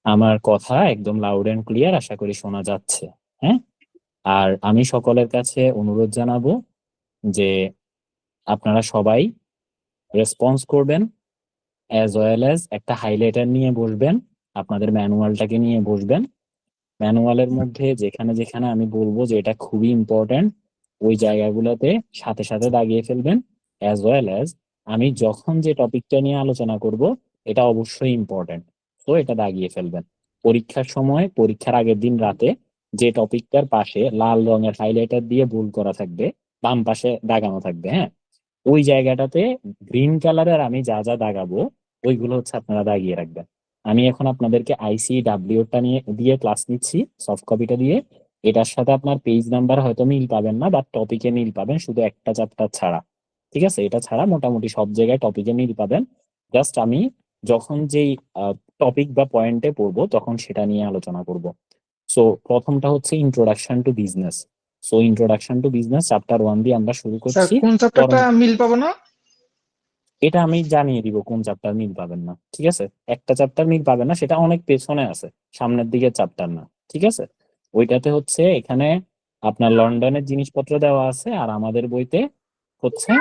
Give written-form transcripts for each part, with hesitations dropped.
আমার কথা একদম লাউড এন্ড ক্লিয়ার আশা করি শোনা যাচ্ছে। হ্যাঁ, আর আমি সকলের কাছে অনুরোধ জানাবো যে আপনারা সবাই রেসপন্স করবেন, অ্যাজ ওয়েল অ্যাজ একটা হাইলাইটার নিয়ে বসবেন, আপনাদের ম্যানুয়ালটাকে নিয়ে বসবেন। ম্যানুয়ালের মধ্যে যেখানে যেখানে আমি বলবো যে এটা খুবই ইম্পর্ট্যান্ট, ওই জায়গাগুলোতে সাথে সাথে দাগিয়ে ফেলবেন। অ্যাজ ওয়েল অ্যাজ আমি যখন যে টপিকটা নিয়ে আলোচনা করব এটা অবশ্যই ইম্পর্ট্যান্ট, তো এটা দাগিয়ে ফেলবেন। পরীক্ষার সময়, পরীক্ষার আগের দিন রাতে যে টপিকটার পাশে লাল রঙের হাইলাইটার দিয়ে বোল্ড করা থাকবে, বাম পাশে দাগানো থাকবে, হ্যাঁ, ওই জায়গাটাতে গ্রিন কালারের আমি যা যা দাগাবো ওইগুলো হচ্ছে আপনারা দাগিয়ে রাখবেন। আমি এখন আপনাদেরকে আইসিডাব্লিউটা নিয়ে দিয়ে ক্লাস নিচ্ছি, সফট কপিটা দিয়ে। এটার সাথে আপনার পেজ নাম্বার হয়তো মিল পাবেন না, বাট টপিকে মিল পাবেন, শুধু একটা চ্যাপ্টার ছাড়া। ঠিক আছে, এটা ছাড়া মোটামুটি সব জায়গায় টপিকে মিল পাবেন। জাস্ট আমি যখন যেই টপিক বা পয়েন্টে পড়বো তখন সেটা নিয়ে আলোচনা করব। সো প্রথমটা হচ্ছে introduction to business. So introduction to business chapter 1 দিয়ে আমরা শুরু স্যার করছি। কোন চ্যাপ্টারটা মিল পাবো না? এটা আমি জানিয়ে দিব কোন চ্যাপ্টার মিল পাবেন না, ঠিক আছে? একটা চ্যাপ্টার মিল পাবেন না, সেটা অনেক পেছনে আছে, সামনের দিকে চ্যাপ্টার না, ঠিক আছে? ওইটাতে হচ্ছে এখানে আপনার লন্ডনের জিনিসপত্র দেওয়া আছে, আর আমাদের বইতে হচ্ছে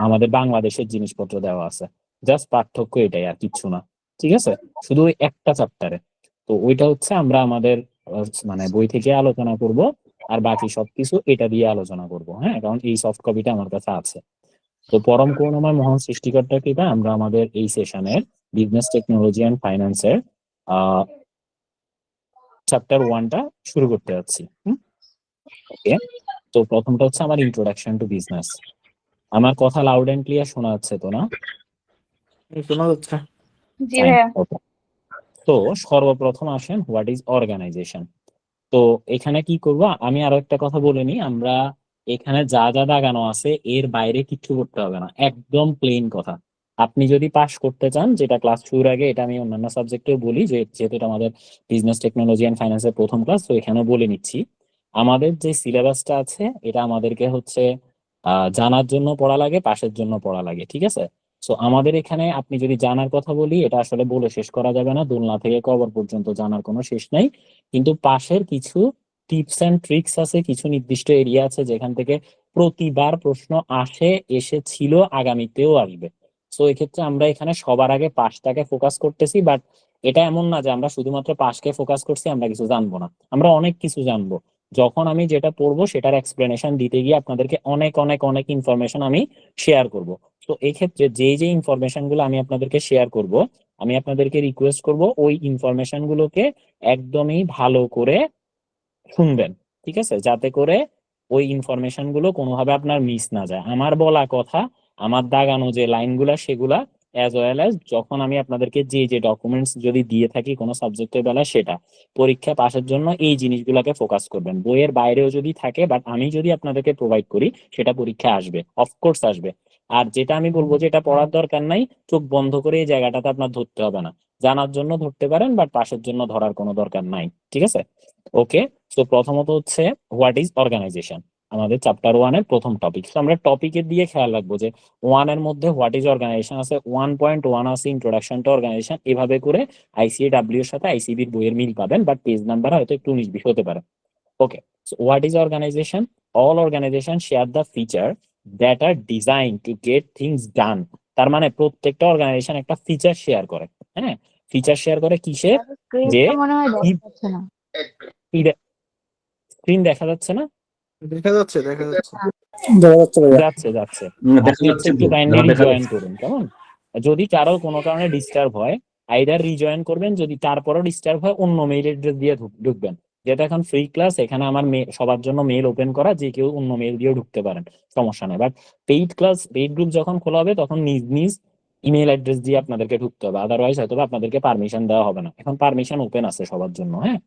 আমাদের বাংলাদেশের জিনিসপত্র দেওয়া আছে। জাস্ট পার্থক্য এটাই, আর কিচ্ছু না, ঠিক আছে? শুধু ওই একটা চ্যাপ্টারে। তো ওইটা হচ্ছে আমরা আমাদের মানে বই থেকে আলোচনা করব, আর বাকি সবকিছু এটা দিয়ে আলোচনা করব। হ্যাঁ, কারণ এই সফট কপিটা আমার কাছে আছে। তো পরম করুণাময় মহান সৃষ্টিকর্তার কৃপায় আমরা আমাদের এই সেশনের বিজনেস টেকনোলজি অ্যান্ড ফাইন্যান্সের চ্যাপ্টার 1টা শুরু করতে যাচ্ছি। ওকে, তো প্রথমটা হচ্ছে আমার ইন্ট্রোডাকশন টু বিজনেস। আমার কথা লাউড এন্ড ক্লিয়ার শোনা যাচ্ছে তো না? শোনা যাচ্ছে। জি ফাইন, ভাইয়া। ওকে। তো সর্বপ্রথম আসেন, হোয়াট ইজ অর্গানাইজেশন। তো এখানে কি করব, আমি আরো একটা কথা বলে নিই। আমরা এখানে যা যা দাগানো আছে এর বাইরে কিচ্ছু করতে হবে না, একদম প্লেন কথা। আপনি যদি পাশ করতে চান, যেটা ক্লাস শুরুর আগে এটা আমি অন্যান্য সাবজেক্টেও বলি, যে যেহেতু এটা আমাদের বিজনেস টেকনোলজি এন্ড ফাইন্যান্সের প্রথম ক্লাস, তো এখানেও বলে নিচ্ছি। আমাদের যে সিলেবাসটা আছে এটা আমাদেরকে হচ্ছে জানার জন্য পড়া লাগে, পাশের জন্য পড়া লাগে, ঠিক আছে? সো আমাদের এখানে আপনি যদি জানার কথা বলি, এটা আসলে বলে শেষ করা যাবে না, দোলনা থেকে কবর পর্যন্ত জানার কোনো শেষ নাই। কিন্তু পাশের কিছু টিপস এন্ড ট্রিক্স আছে, কিছু নির্দিষ্ট এরিয়া আছে যেখান থেকে প্রতিবার প্রশ্ন আসে, এসেছিল, আগামীতেও আসবে। সো এক্ষেত্রে আমরা এখানে সবার আগে পাশটাকে ফোকাস করতেছি, বাট এটা এমন না যে আমরা শুধুমাত্র পাশকে ফোকাস করছি, আমরা কিছু জানবো না, আমরা অনেক কিছু জানবো। যখন আমি যেটা পড়বো সেটার এক্সপ্লেনেশন দিতে গিয়ে আপনাদেরকে অনেক অনেক অনেক ইনফরমেশন আমি শেয়ার করব। তো এই ক্ষেত্রে যে যে ইনফরমেশন গুলো আমি আপনাদেরকে শেয়ার করব, আমি আপনাদেরকে রিকোয়েস্ট করব ওই ইনফরমেশন গুলোকে একদমই ভালো করে শুনবেন, ঠিক আছে? যাতে করে ওই ইনফরমেশন গুলো কোনোভাবে আপনার মিস না যায়। আমার বলা কথা, আমার দাগানো যে লাইনগুলা সেগুলা, অ্যাজ ওয়েল অ্যাজ যখন আমি আপনাদেরকে যে যে ডকুমেন্টস যদি দিয়ে থাকি কোনো সাবজেক্টের বেলা, সেটা পরীক্ষা পাশের জন্য এই জিনিসগুলোকে ফোকাস করবেন। বইয়ের বাইরেও যদি থাকে, বাট আমি যদি আপনাদেরকে প্রোভাইড করি, সেটা পরীক্ষায় আসবে, অফকোর্স আসবে। আর যেটা আমি বলবো যে এটা পড়ার দরকার নাই, চোখ বন্ধ করে এই জায়গাটাতে আপনার ধরতে হবে না। জানার জন্য ধরতে পারেন, বাট পাশের জন্য ধরার কোনো দরকার নাই, ঠিক আছে? ওকে। তো প্রথমত হচ্ছে হোয়াট ইজ অর্গানাইজেশন, আমাদের চ্যাপ্টার 1 এর প্রথম টপিক। তো আমরা টপিকের দিয়ে খেয়াল রাখবো যে 1 এর মধ্যে হোয়াট ইজ অর্গানাইজেশন আছে, 1.1 আছে ইন্ট্রোডাকশন টু অর্গানাইজেশন। এভাবে করে আইসিএডাব্লিউ এর সাথে আইসিবির বইয়ের মিল পাবেন, বাট পেজ নাম্বার হয়তো একটু 19-20 হতে পারে। Okay, so what is organisation? All organisation share the feature that are design to get things done. তার মানে প্রত্যেকটা অর্গানাইজেশন একটা ফিচার শেয়ার করে। হ্যাঁ, ফিচার শেয়ার করে কিসের? যে স্ক্রিপ্টটা মনে হয় দেখা যাচ্ছে না। স্ক্রিন দেখা যাচ্ছে না? দেখা যাচ্ছে, দেখা যাচ্ছে। দেখা যাচ্ছে ভাইয়া। যাচ্ছে যাচ্ছে। দেখা আপনি হচ্ছে যাচ্ছে একটু তো, কাইন্ডলি দেখা রিজয়েন যাচ্ছে। করুন, কেমন? যদি কারো কোনো কারণে ডিস্টার্ব হয়, আইদার রিজয়েন করবেন, যদি তারপরও ডিস্টার্ব হয় অন্য মেইল অ্যাড্রেস দিয়ে ঢুকবেন। যেটা এখন ফ্রি ক্লাস, এখানে আমার সবার জন্য মেল ওপেন করা, যে কেউ অন্য মেল দিয়েও ঢুকতে পারেন, সমস্যা নেই। But paid class, paid group যখন খোলা হবে তখন নিজ নিজ ইমেল অ্যাড্রেস দিয়ে আপনাদেরকে ঢুকতে হবে, আদারওয়াইজ হয়তো আপনাদেরকে পারমিশন দেওয়া হবে না। এখন পারমিশন ওপেন আছে সবার জন্য, হ্যাঁ।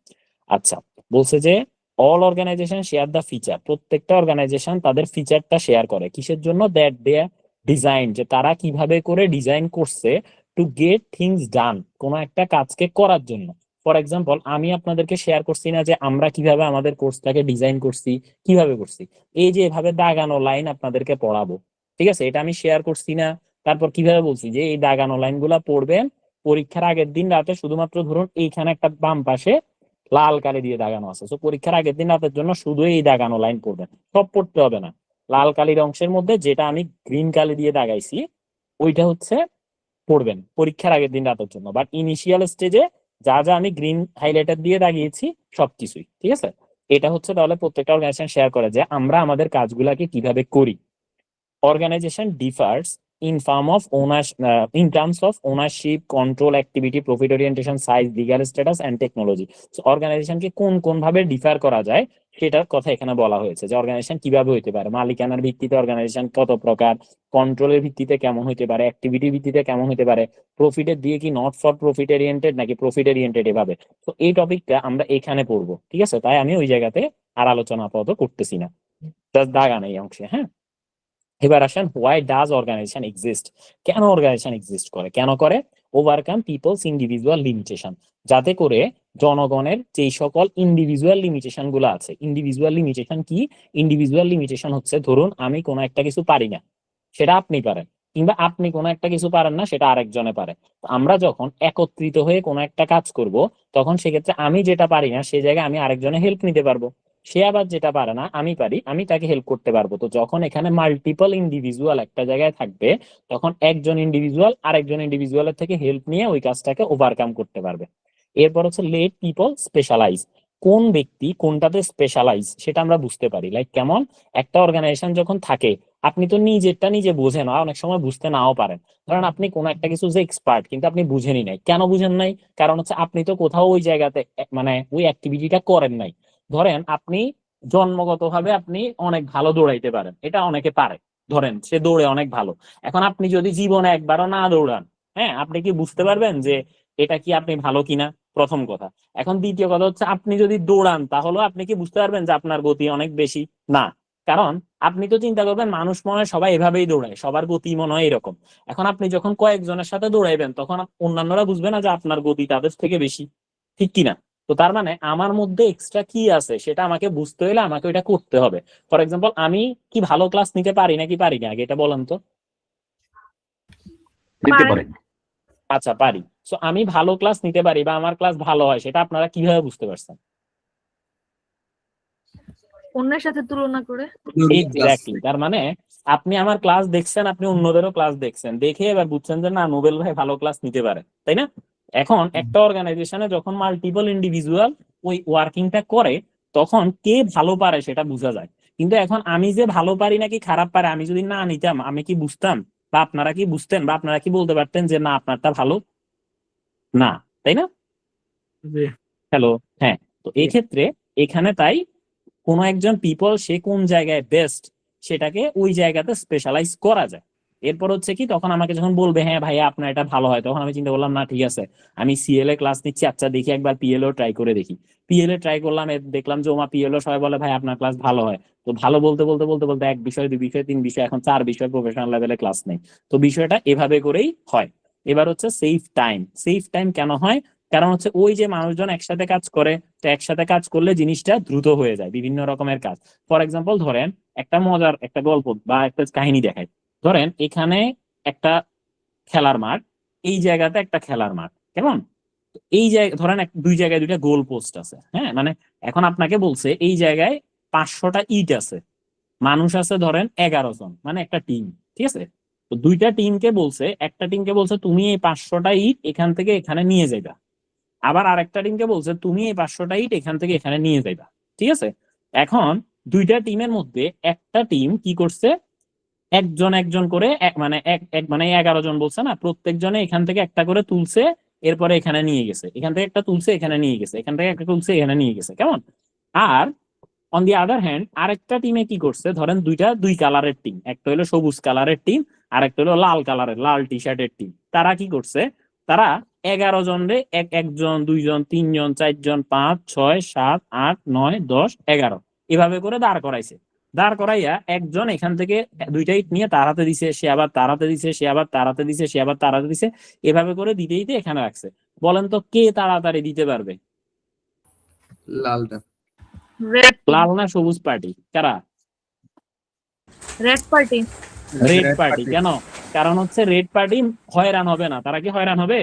আচ্ছা, বলছে যে all organisation share the feature, প্রত্যেকটা অর্গানাইজেশন তাদের ফিচারটা শেয়ার করে কিসের জন্য? দ্যাট দে ডিজাইন, যে তারা কিভাবে করে ডিজাইন করছে টু গেট থিংস ডান, কোনো একটা কাজকে করার জন্য। ফর এক্সাম্পল, আমি আপনাদেরকে শেয়ার করছি না যে আমরা কিভাবে আমাদের কোর্সটাকে ডিজাইন করছি, কিভাবে করছি? এই যে এভাবে দাগানো লাইন আপনাদেরকে পড়াবো, ঠিক আছে? এটা আমি শেয়ার করছি না। তারপর কিভাবে বলছি যে এই দাগানো লাইন গুলা পড়বেন, পরীক্ষার আগের দিন রাতে শুধুমাত্র ধরুন এইখানে একটা বাম পাশে লাল কালি দিয়ে দাগানো আছে, তো পরীক্ষার আগের দিন রাতের জন্য শুধু এই দাগানো লাইন পড়বেন, সব পড়তে হবে না। লাল কালির অংশের মধ্যে যেটা আমি গ্রিন কালি দিয়ে দাগাইছি ওইটা হচ্ছে পড়বেন পরীক্ষার আগের দিন রাতের জন্য। বাট ইনিশিয়াল স্টেজে যা যা আমি গ্রিন হাইলাইটার দিয়ে দাগিয়েছি সবকিছুই ঠিক আছে। এটা হচ্ছে তাহলে প্রত্যেকটা অর্গানাইজেশন শেয়ার করে যে আমরা আমাদের কাজগুলাকে কিভাবে করি। Organization differs in terms of ownership, control, activity, profit orientation, size, legal status and technology. So organization কে কোন কোন ভাবে ডিফার করা যায় সেটার কথা এখানে বলা হয়েছে, যে অর্গানাইজেশন কিভাবে হইতে পারে, মালিকানার ভিত্তিতে অর্গানাইজেশন কত প্রকার, কন্ট্রোলের ভিত্তিতে কেমন হইতে পারে, অ্যাক্টিভিটির ভিত্তিতে কেমন হইতে পারে, প্রফিটের দিয়ে কি নট ফর প্রফিট ওরিয়েন্টেড নাকি প্রফিট ওরিয়েন্টেড এভাবে। তো এই টপিকটা আমরা এখানে পড়বো ঠিক আছে, তাই আমি ওই জায়গাতে আর আলোচনা আপাতত করতেছি না, জাস্ট দাগা নেই অংশে। হ্যাঁ, এবার আসেন হোয়াই ডাজ অর্গানাইজেশন এক্সিস্ট, কেন অর্গানাইজেশন এক্সিস্ট করে, কেন করে? ওভারকাম পিপলস ইন্ডিভিজুয়াল লিমিটেশন, যাতে করে জনগণের যেই সকল ইন্ডিভিজুয়াল লিমিটেশন গুলো আছে। ইন্ডিভিজুয়াল লিমিটেশন কি? ইন্ডিভিজুয়াল লিমিটেশন হচ্ছে ধরুন আমি কোনো একটা কিছু পারি না, সেটা আপনি পারেন, কিংবা আপনি কোনো একটা কিছু পারেন না, সেটা আরেকজনে পারে। তো আমরা যখন একত্রিত হয়ে কোনো একটা কাজ করব তখন সেক্ষেত্রে আমি যেটা পারি না সে জায়গায় আমি আরেকজনে হেল্প নিতে পারবো, সে আবার যেটা পারে না আমি পারি, আমি তাকে হেল্প করতে পারবো। তো যখন এখানে মাল্টিপল ইন্ডিভিজুয়াল একটা জায়গায় থাকবে তখন একজন ইন্ডিভিজুয়াল আরেকজন ইন্ডিভিজুয়ালের থেকে হেল্প নিয়ে ওই কাজটাকে ওভারকাম করতে পারবে। এরপর হচ্ছে লেট পিপল স্পেশালাইজ, কোন ব্যক্তি কোনটাতে স্পেশালাইজ সেটা আমরা বুঝতে পারি। লাইক কেমন? একটা অর্গানাইজেশন যখন থাকে আপনি তো নিজেরটা নিজে বোঝেন, অনেক সময় বুঝতে নাও পারেন। ধরেন আপনি কোন একটা কিছু যে এক্সপার্ট কিন্তু আপনি বুঝেনই নাই, কেন বুঝেন নাই? কারণ হচ্ছে আপনি তো কোথাও ওই জায়গাতে মানে ওই অ্যাক্টিভিটিটা করেন নাই। ধরেন আপনি জন্মগতভাবে আপনি অনেক ভালো দৌড়াইতে পারেন, এটা অনেকে পারে, ধরেন সে দৌড়ে অনেক ভালো। এখন আপনি যদি জীবনে একবারও না দৌড়ান, হ্যাঁ, আপনি কি বুঝতে পারবেন যে এটা কি আপনি ভালো কিনা? প্রথম কথা। এখন দ্বিতীয় কথা হচ্ছে আপনি যদি দৌড়ান তাহলে আপনি কি বুঝতে পারবেন যে আপনার গতি অনেক বেশি? না, কারণ আপনি তো চিন্তা করবেন মানুষ মনে হয় সবাই এভাবেই দৌড়ায়, সবার গতি মনে হয় এরকম। এখন আপনি যখন কয়েকজনের সাথে দৌড়াইবেন তখন অন্যান্যরা বুঝবে না যে আপনার গতি তাদের থেকে বেশি, ঠিক কিনা? তো তার মানে আমার মধ্যে এক্সট্রা কি আছে সেটা আমাকে বুঝতে হলে আমাকে ওইটা করতে হবে। ফর এক্সাম্পল আমি কি ভালো ক্লাস নিতে পারি নাকি পারি না, আগে এটা বলেন তো। নিতে পারে। আচ্ছা পারি। সো আমি ভালো ক্লাস নিতে পারি বা আমার ক্লাস ভালো হয় সেটা আপনারা কিভাবে বুঝতে পারছেন? অন্যের সাথে তুলনা করে। এক্স্যাক্টলি, তার মানে আপনি আমার ক্লাস দেখছেন, আপনি অন্যদেরও ক্লাস দেখছেন, দেখে এবার বুঝছেন যে না নোবেল ভাই ভালো ক্লাস নিতে পারে, তাই না? এখন একটা অর্গানাইজেশনে যখন মাল্টিপল ইন্ডিভিজুয়াল ওই ওয়ার্কিংটা করে তখন কে ভালো পারে সেটা বোঝা যায়। কিন্তু এখন আমি যে ভালো পারি নাকি খারাপ পারে আমি যদি না নিতাম আমি কি বুঝতাম? বা আপনারা কি বুঝতেন? বা আপনারা কি বলতে পারতেন যে না আপনারটা ভালো? না, তাই না? জি। হ্যালো, হ্যাঁ। তো এই ক্ষেত্রে এখানে তাই কোন একজন পিপল সে কোন জায়গায় বেস্ট সেটাকে ওই জায়গাতে স্পেশালাইজ করা যায়। এরপর হচ্ছে কি তখন আমাকে যখন বলবে হ্যাঁ ভাইয়া আপনার এটা ভালো হয়, তখন আমি চিন্তা করলাম না ঠিক আছে আমি সিএলএ ক্লাস নিচ্ছি, আচ্ছা দেখি একবার পিএলও ট্রাই করে দেখি। পিএলএ ট্রাই করলাম, দেখলাম যে ওমা পিএলও সবাই বলে ভাই আপনার ক্লাস ভালো হয়। তো ভালো বলতে বলতে বলতে বলতে এক বিষয় দুই বিষয় তিন বিষয় এখন 4 বিষয় প্রফেশনাল লেভেলে ক্লাস নেই। তো বিষয়টা এভাবে করেই হয়। এবার হচ্ছে সেফ টাইম। সেফ টাইম কেন হয়? কারণ হচ্ছে ওই যে মানুষজন একসাথে কাজ করে, তো একসাথে কাজ করলে জিনিসটা দ্রুত হয়ে যায় বিভিন্ন রকমের কাজ। ফর এক্সাম্পল ধরেন একটা মজার একটা গল্প বা একটা কাহিনী দেখায়। ধরেন এখানে একটা খেলার মাঠ, এই জায়গাতে একটা খেলার মাঠ, কেমন? এই জায়গায় ধরেন দুই জায়গায় দুইটা গোল পোস্ট আছে, হ্যাঁ, মানে এখন আপনাকে বলছে এই জায়গায় 500টা ইট আছে, মানুষ আছে ধরেন 11 জন, মানে একটা টিম, ঠিক আছে? তো দুইটা টিমকে বলছে, একটা টিমকে বলছে তুমি এই 500টা ইট এখান থেকে এখানে নিয়ে যাইবা, আবার আরেকটা টিমকে বলছে তুমি এই 500টা ইট এখান থেকে এখানে নিয়ে যাইবা, ঠিক আছে? এখন দুইটা টিমের মধ্যে একটা টিম কি করছে, একজন একজন করে মানে মানে 11 জন বলছে না, প্রত্যেক জনে এখান থেকে একটা করে তুলছে, এরপরে এখানে নিয়ে গেছে, এখান থেকে একটা তুলছে এখানে নিয়ে গেছে, এখান থেকে একটা তুলছে এখানে নিয়ে গেছে, কেমন? আর অন দি আদার হ্যান্ড আরেকটা টিমে কি করছে, ধরেন দুই কালারের টিম, একটা হলো সবুজ কালারের টিম আর একটা হলো লাল কালারের লাল টি শার্টের টিম। তারা কি করছে, তারা 11 জন রে একজন দুইজন তিনজন চারজন 5 6 7 8 9 10 11 এভাবে করে দাঁড় করাইছে। দাঁড় করাইয়া একজন এখান থেকে দুইটা ইট নিয়ে তাড়াতে দিছে, সে আবার তাড়াতে দিছে, সে আবার তাড়াতে দিছে, সে আবার তাড়াতে দিছে, এভাবে করে দিতে দিতে এখানে রাখছে। বলেন তো কে তাড়াতাড়ি দিতে পারবে? লালটা। রেড লাল না সবুজ পার্টি? কারা? Red party. Red party. কেন? কারণ হচ্ছে রেড পার্টি হয়রান হবে না। তারা কি হয়রান হবে?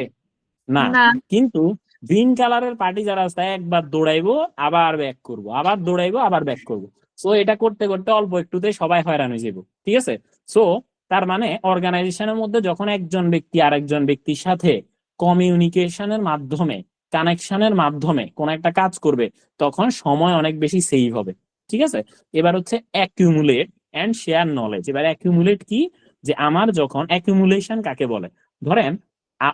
না। না কিন্তু গ্রিন কালারের পার্টি যারা আছে একবার দৌড়াইবো আবার ব্যাক করবো, আবার দৌড়াইবো আবার ব্যাক করবো। সো এটা করতে করতে অল্প একটুতে সবাই হয়রান হয়ে যাবো, ঠিক আছে? সো তার মানে অর্গানাইজেশনের মধ্যে যখন একজন ব্যক্তি আরেকজন ব্যক্তির সাথে কমিউনিকেশনের মাধ্যমে, কানেকশনের মাধ্যমে কোন একটা কাজ করবে, তখন সময় অনেক বেশি সেভ হবে, ঠিক আছে? এবার হচ্ছে অ্যাকিউমুলেট এন্ড শেয়ার নলেজ। এবার অ্যাকিউমুলেট কি, যে আমার যখন অ্যাকিউমুলেশন কাকে বলে, ধরেন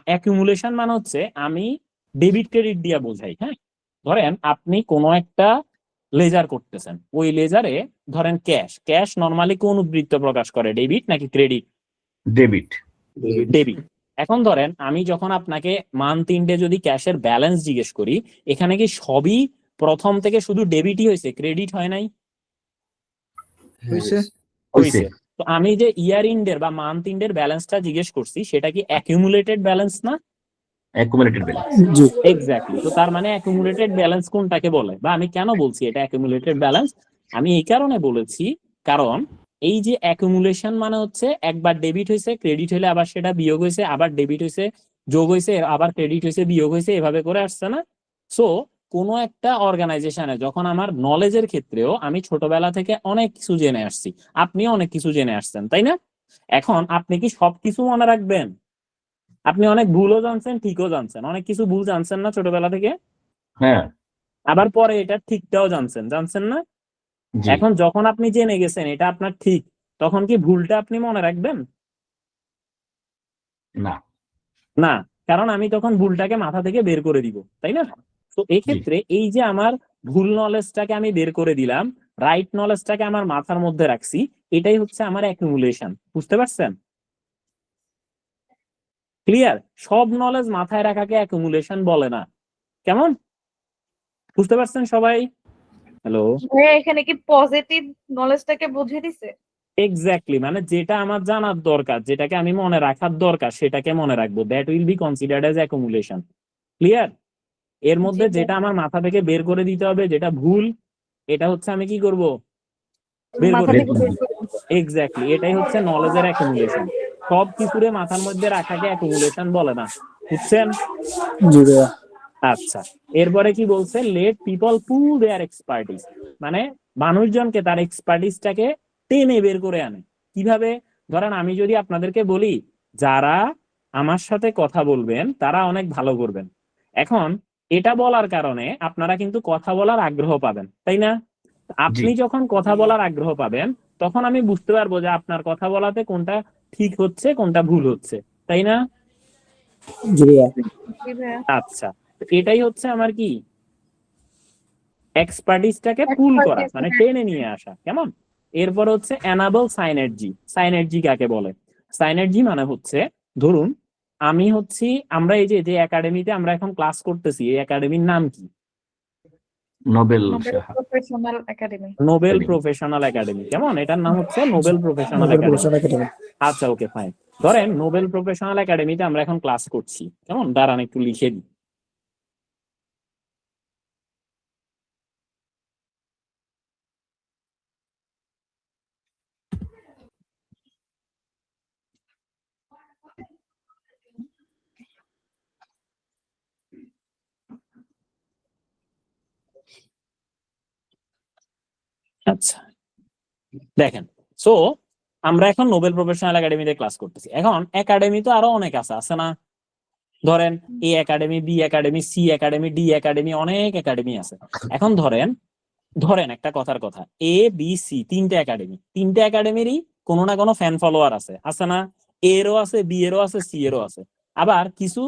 অ্যাকিউমুলেশন মানে হচ্ছে আমি ডেবিট ক্রেডিট দিয়ে বোঝাই, হ্যাঁ? ধরেন আপনি কোনো একটা লেজার করতেছেন, ওই লেজারে ধরেন ক্যাশ, ক্যাশ নরমালি কোন উদ্বৃত্ত প্রকাশ করে, ডেবিট নাকি ক্রেডিট? ডেবিট। ডেবিট। এখন ধরেন আমি যখন আপনাকে মান্থ এন্ডে যদি ক্যাশের ব্যালেন্স জিজ্ঞেস করি, এখানে কি সবই প্রথম থেকে শুধু ডেবিটই হয়েছে, ক্রেডিট হয় নাই? হইছে? হয়েছে। তো আমি যে ইয়ার এন্ডের বা মান্থ এন্ডের ব্যালেন্সটা জিজ্ঞেস করছি, সেটা কি অ্যাকিউমুলেটেড ব্যালেন্স না? Accumulated balance. জি। এক্স্যাক্টলি। তো তার মানে অ্যাকুমুলেটেড ব্যালেন্স কোনটাকে বলে, বা আমি কেন বলছি এটা অ্যাকুমুলেটেড ব্যালেন্স? আমি এই কারণে বলেছি, কারণ এই যে অ্যাকুমুলেশন মানে হচ্ছে একবার ডেবিট হয়েছে, ক্রেডিট হলে আবার সেটা বিয়োগ হয়েছে, আবার ডেবিট হয়েছে, যোগ হয়েছে, আবার ক্রেডিট হয়েছে, বিয়োগ হয়েছে, এভাবে করে আসছে না? সো কোনো একটা অর্গানাইজেশনে যখন আমার নলেজের ক্ষেত্রেও আমি ছোটবেলা থেকে অনেক কিছু জেনে আসছি, আপনিও অনেক কিছু জেনে আসছেন, তাই না? এখন আপনি কি সবকিছু মনে রাখবেন? আপনি অনেক ভুলও জানছেন, ঠিকও জানছেন, অনেক কিছু ভুল জানছেন না ছোটবেলা থেকে? হ্যাঁ। আবার পরে এটা ঠিকটাও জানছেন, জানছেন না? জি। এখন যখন আপনি জেনে গেছেন এটা আপনার ঠিক, তখন কি ভুলটা আপনি মনে রাখবেন? না। না, কারণ আমি তখন ভুলটাকে মাথা থেকে বের করে দিব, তাই না? তো এই ক্ষেত্রে এই যে আমার ভুল নলেজটাকে আমি বের করে দিলাম, রাইট নলেজটাকে আমার মাথার মধ্যে রাখছি, এটাই হচ্ছে আমার অ্যাকুমুলেশন। বুঝতে পারছেন? ক্লিয়ার? সব নলেজ মাথায় রাখাকে অ্যাকুমুলেশন বলে না। কেমন? বুঝতে পারছেন সবাই? হ্যালো? ভাইয়া এখানে কি পজিটিভ নলেজটাকে বুঝিয়ে দিছে? এক্স্যাক্টলি, মানে যেটা আমার জানার দরকার, যেটাকে আমি মনে রাখার দরকার, সেটাকে মনে রাখবো, that will be considered as accumulation. Clear? এর মধ্যে জি, যেটা আমার মাথা থেকে বের করে দিতে হবে, যেটা ভুল, এটা হচ্ছে আমি কি করব, বের মাথা করে থেকে দিতে বের হবে। করে দিছে। এক্স্যাক্টলি, এটাই হচ্ছে নলেজের অ্যাকুমুলেশন। সব কিছুরে মাথার মধ্যে রাখাকে অ্যাকুমুলেশন বলে না, বুঝছেন? জি ভাইয়া। আচ্ছা, এরপরে কি বলছে, লেট পিপল পুল দেয়ার এক্সপার্টিস, মানে মানুষজনকে তার এক্সপার্টিসটাকে টেনে বের করে আনে। কিভাবে? ধরেন আমি যদি আপনাদেরকে বলি যারা আমার সাথে কথা বলবেন তারা অনেক ভালো করবেন, এখন এটা বলার কারণে আপনারা কিন্তু কথা বলার আগ্রহ পাবেন, তাই না? আপনি যখন কথা বলার আগ্রহ পাবেন, তখন আমি বুঝতে পারবো যে আপনার কথা বলাতে কোনটা ঠিক হচ্ছে, কোনটা ভুল হচ্ছে, তাই না? জি ভাইয়া। জি ভাইয়া। আচ্ছা, তো এটাই হচ্ছে আমার কি, এক্সপার্টিসটাকে পুল করা, Expertise, মানে হ্যাঁ। টেনে নিয়ে আসা। কেমন? এরপর হচ্ছে এনাবল সাইনার্জি। সাইনার্জি কাকে বলে? সাইনার্জি মানে হচ্ছে, ধরুন আমি হচ্ছি, আমরা এই যে যে একাডেমিতে আমরা এখন ক্লাস করতেছি, এই একাডেমির নাম কি? Nobel Nobel Saha professional academy. Nobel professional academy. কেমন? এটার নাম হচ্ছে Nobel professional Nobel academy. Professional academy. আচ্ছা, ওকে, ফাইন। ধরেন নোবেল প্রফেশনাল একাডেমিতে আমরা এখন ক্লাস করছি, কেমন? দাঁড়ান একটু লিখে দিই। আচ্ছা, দেখেন, সো আমরা এখন নোবেল প্রফেশনাল একাডেমিতে ক্লাস করতেছি। এখন একাডেমি তো আরো অনেক আছে না? ধরেন A academy, B academy, C academy, D academy, অনেক একাডেমি আছে। এখন ধরেন ধরেন একটা কথার কথা, এ বি সি তিনটে একাডেমি, তিনটে একাডেমিরই কোনো না কোনো ফ্যান ফলোয়ার আছে না? এরও আছে, বি এরও আছে, সি এরও আছে। আবার কিছু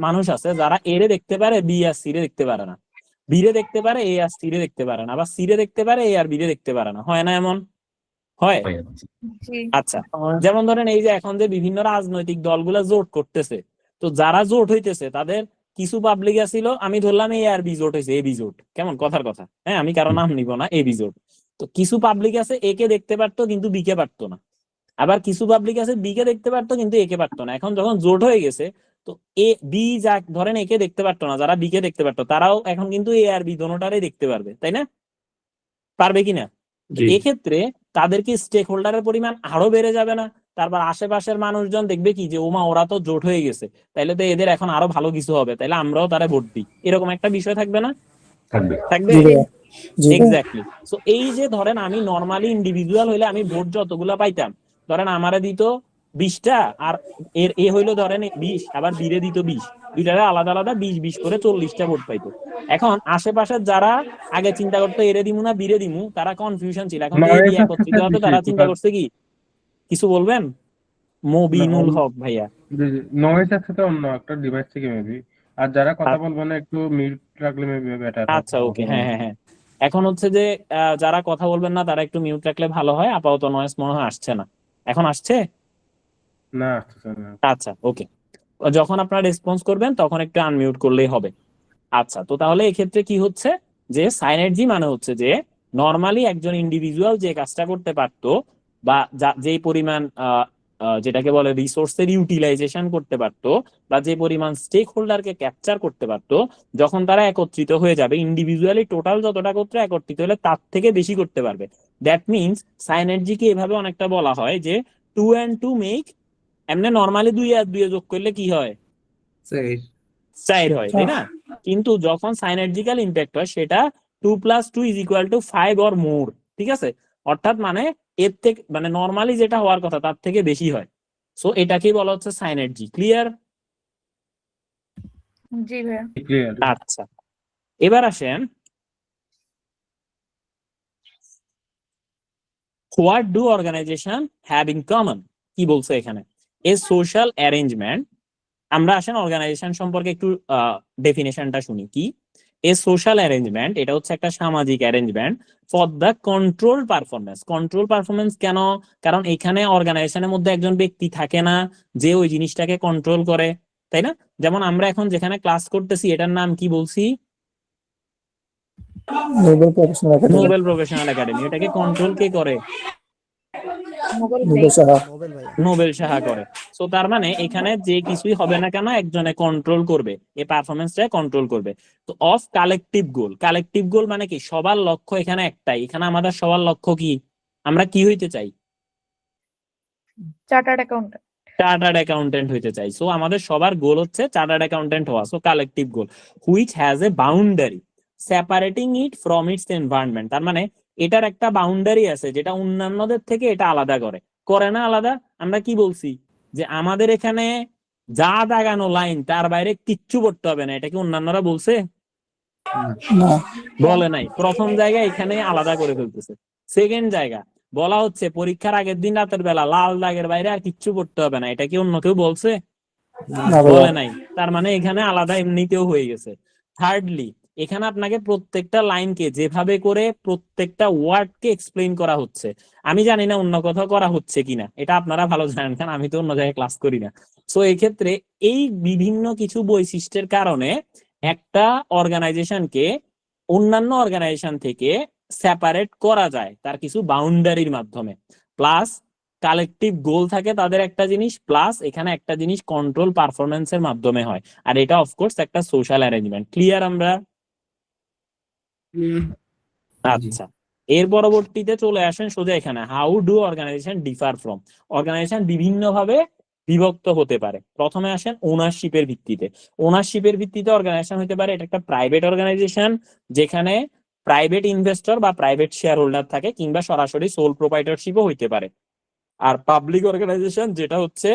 মানুষ আছে যারা এ রে দেখতে পারে, বি আর সি রে দেখতে পারে না, বি রে দেখতে পারে, এ আর সি রে দেখতে পারে না, আবার সি রে দেখতে পারে, এ আর বি রে দেখতে পারে না। হয় না এমন? হয়। জি। আচ্ছা, যেমন ধরেন এই যে এখন যে বিভিন্ন রাজনৈতিক দলগুলা জোট করতেছে, তো যারা জোট হইতেছে তাদের কিছু পাবলিক আছিল, আমি ধরলাম এ আর বি জোট হয়েছে, এ বি জোট, কেমন কথার কথা, হ্যাঁ, আমি কারো নাম নিব না, এ বি জোট। তো কিছু পাবলিক আছে এ কে দেখতে পারতো কিন্তু বি কে পারতো না, আবার কিছু পাবলিক আছে বি কে দেখতে পারতো কিন্তু এ কে পারতো না। এখন যখন জোট হয়ে গেছে, তো এ বি যা ধরেন এ কে দেখতে পারতো না, যারা বি কে দেখতে পারতো তারাও এখন কিন্তু এ আর বি দোনোটারই দেখতে পারবে, তাই না? পারবে কিনা? জি। এক্ষেত্রে তাদের কি স্টেক হোল্ডারের পরিমাণ আরো বেড়ে যাবে না? তারপর আশেপাশের মানুষজন দেখবে কি যে ওমা ওরা তো জোট হয়ে গেছে, তাইলে তো এদের এখন আরো ভালো কিছু হবে, তাইলে আমরাও তারা ভোট দিই, এরকম একটা বিষয় থাকবে না? থাকবে। থাকবে। জি ভাইয়া জি ভাইয়া এক্স্যাক্টলি। সো এই যে ধরেন আমি নর্মালি ইন্ডিভিজুয়াল হইলে আমি ভোট যতগুলা পাইতাম, ধরেন আমারে দিত 20টা, আর এ হইলো ধরেন 20, আবার বিরে দিত 20, দুইটারে আলাদা আলাদা 20 20 করে 40টা ভোট পাইতো। এখন আশেপাশের যারা আগে চিন্তা করতো এরে দিমু না বিরে দিমু, তারা কনফিউশন ছিল। এখন এই নয়ের দিয়ে সাথে একত্রিত হতে বেশি তারা চিন্তা টোটাল। করছে কি, কিছু বলবেন? মবিনুল হক ভাইয়া। নয়ের সাথে অন্য একটা ডিভাইস থেকে মেবি। আর যারা কথা আ- বলবে না একটু মিউট রাখলে মেবি বেটার আচ্ছা ওকে, হ্যাঁ হ্যাঁ হ্যাঁ। এখন হচ্ছে যে যারা কথা বলবেন না তারা একটু মিউট রাখলে ভালো হয়। আপাতত নয়েজ মনে হয় আসছে না, এখন আসছে? না আসতেছে না। আচ্ছা ওকে, যখন আপনারা রেসপন্স করবেন তখন একটু আনমিউট করলেই হবে। আচ্ছা, তো তাহলে এক্ষেত্রে কি হচ্ছে যে সাইনার্জি মানে হচ্ছে যে নর্মালি একজন ইন্ডিভিজুয়াল যে কাজটা করতে পারতো, বা যেই পরিমাণ যেটাকে বলে রিসোর্সের ইউটিলাইজেশন করতে পারতো, বা যে পরিমাণ স্টেক হোল্ডারকে ক্যাপচার করতে পারতো, যখন তারা একত্রিত হয়ে যাবে ইন্ডিভিজুয়ালি টোটাল যতটা করতে একত্রিত হলে তার থেকে বেশি করতে পারবে। দ্যাট মিনস সাইনার্জিকে এভাবে অনেকটা বলা হয় যে 2 and 2 মেক, এমনি নর্মালি 2 আর 2 যোগ করলে কি হয়? 4 হয়, তাই না? কিন্তু যখন সাইনার্জিক্যাল ইম্প্যাক্ট হয় সেটা 2 + 2 = 5 অর মোর, ঠিক আছে? অর্থাৎ মানে এর থেকে মানে নর্মালি যেটা হওয়ার কথা তার থেকে বেশি হয়। সো এটাকেই বলা হচ্ছে সাইনার্জি। ক্লিয়ার? জি ভাইয়া। ক্লিয়ার। আচ্ছা, এবার আসেন what do organisation have in common. কি বলছে এখানে? A social arrangement. আমরা আসেন অর্গানাইজেশন সম্পর্কে একটু ডেফিনেশনটা শুনি। কি এ সোশ্যাল অ্যারেঞ্জমেন্ট? এটা হচ্ছে একটা সামাজিক arrangement for the control performance. Control performance কেন? কারণ এখানে অর্গানাইজেশনের মধ্যে একজন ব্যক্তি থাকে না যে ওই জিনিসটাকে কন্ট্রোল করে, তাই না? যেমন আমরা এখন যেখানে ক্লাস করতেছি এটার নাম কি বলছি? Nobel professional academy Nobel professional academy. এটাকে কন্ট্রোল কে করে? Mobile Nobel Saha Nobel Saha করে। সো তার মানে এখানে যে কিছুই হবে না কেন একজনে কন্ট্রোল করবে, এই পারফরমেন্সটা কন্ট্রোল করবে। তো অফ কালেকটিভ গোল। কালেকটিভ গোল মানে কি? সবার লক্ষ্য এখানে একটাই। এখানে আমাদের সবার লক্ষ্য কি? আমরা কি হইতে চাই? Chartered accountant. চার্টার্ড অ্যাকাউন্টেন্ট হইতে চাই। সো আমাদের সবার গোল হচ্ছে চার্টার্ড অ্যাকাউন্টেন্ট হওয়া। So collective goal which has a boundary separating it from its environment. তার মানে এটার একটা বাউন্ডারি আছে যেটা অন্যান্যদের থেকে এটা আলাদা করে। করে না আলাদা? আমরা কি বলছি যে আমাদের এখানে যা দাগানো লাইন তার বাইরে কিচ্ছু করতে হবে না, এটা কি অন্যান্যরা বলছে? না বলে নাই। প্রথম জায়গা এখানে আলাদা করে ফেলতেছে। সেকেন্ড জায়গা বলা হচ্ছে পরীক্ষার আগের দিন রাতের বেলা লাল দাগের বাইরে আর কিচ্ছু করতে হবে না, এটা কি অন্য কেউ বলছে? না ভাইয়া বলে নাই। তার মানে এখানে আলাদা এমনিতেও হয়ে গেছে। থার্ডলি এখানে আপনাকে প্রত্যেকটা লাইনকে যেভাবে করে প্রত্যেকটা ওয়ার্ডকে এক্সপ্লেইন করা হচ্ছে, আমি জানি না অন্য কোথাও করা হচ্ছে কিনা, এটা আপনারা ভালো জানেন কারণ আমি তো অন্য জায়গায় ক্লাস করি না। সো এই ক্ষেত্রে এই বিভিন্ন কিছু বৈশিষ্ট্যের কারণে একটা অর্গানাইজেশনকে অন্যান্য অর্গানাইজেশন থেকে সেপারেট করা যায় তার কিছু বাউন্ডারির মাধ্যমে। প্লাস কালেকটিভ গোল থাকে তাদের একটা জিনিস, প্লাস এখানে একটা জিনিস কন্ট্রোল পারফরমেন্সের মাধ্যমে হয়। আর এটা অফকোর্স একটা সোশ্যাল অ্যারেঞ্জমেন্ট। ক্লিয়ার আমরা? আচ্ছা, এর পরবর্তীতে চলে আসেন সোজা এখানে how do organisation differ from. Organisation বিভিন্ন ভাবে বিভক্ত হতে পারে। প্রথমে আসেন ওনারশিপের ভিত্তিতে। ওনারশিপের ভিত্তিতে অর্গানাইজেশন হতে পারে এটা একটা প্রাইভেট অর্গানাইজেশন যেখানে প্রাইভেট ইনভেস্টর বা প্রাইভেট শেয়ার হোল্ডার থাকে, কিংবা সরাসরি সোল প্রোপাইটরশিপও হইতে পারে। আর পাবলিক অর্গানাইজেশন যেটা হচ্ছে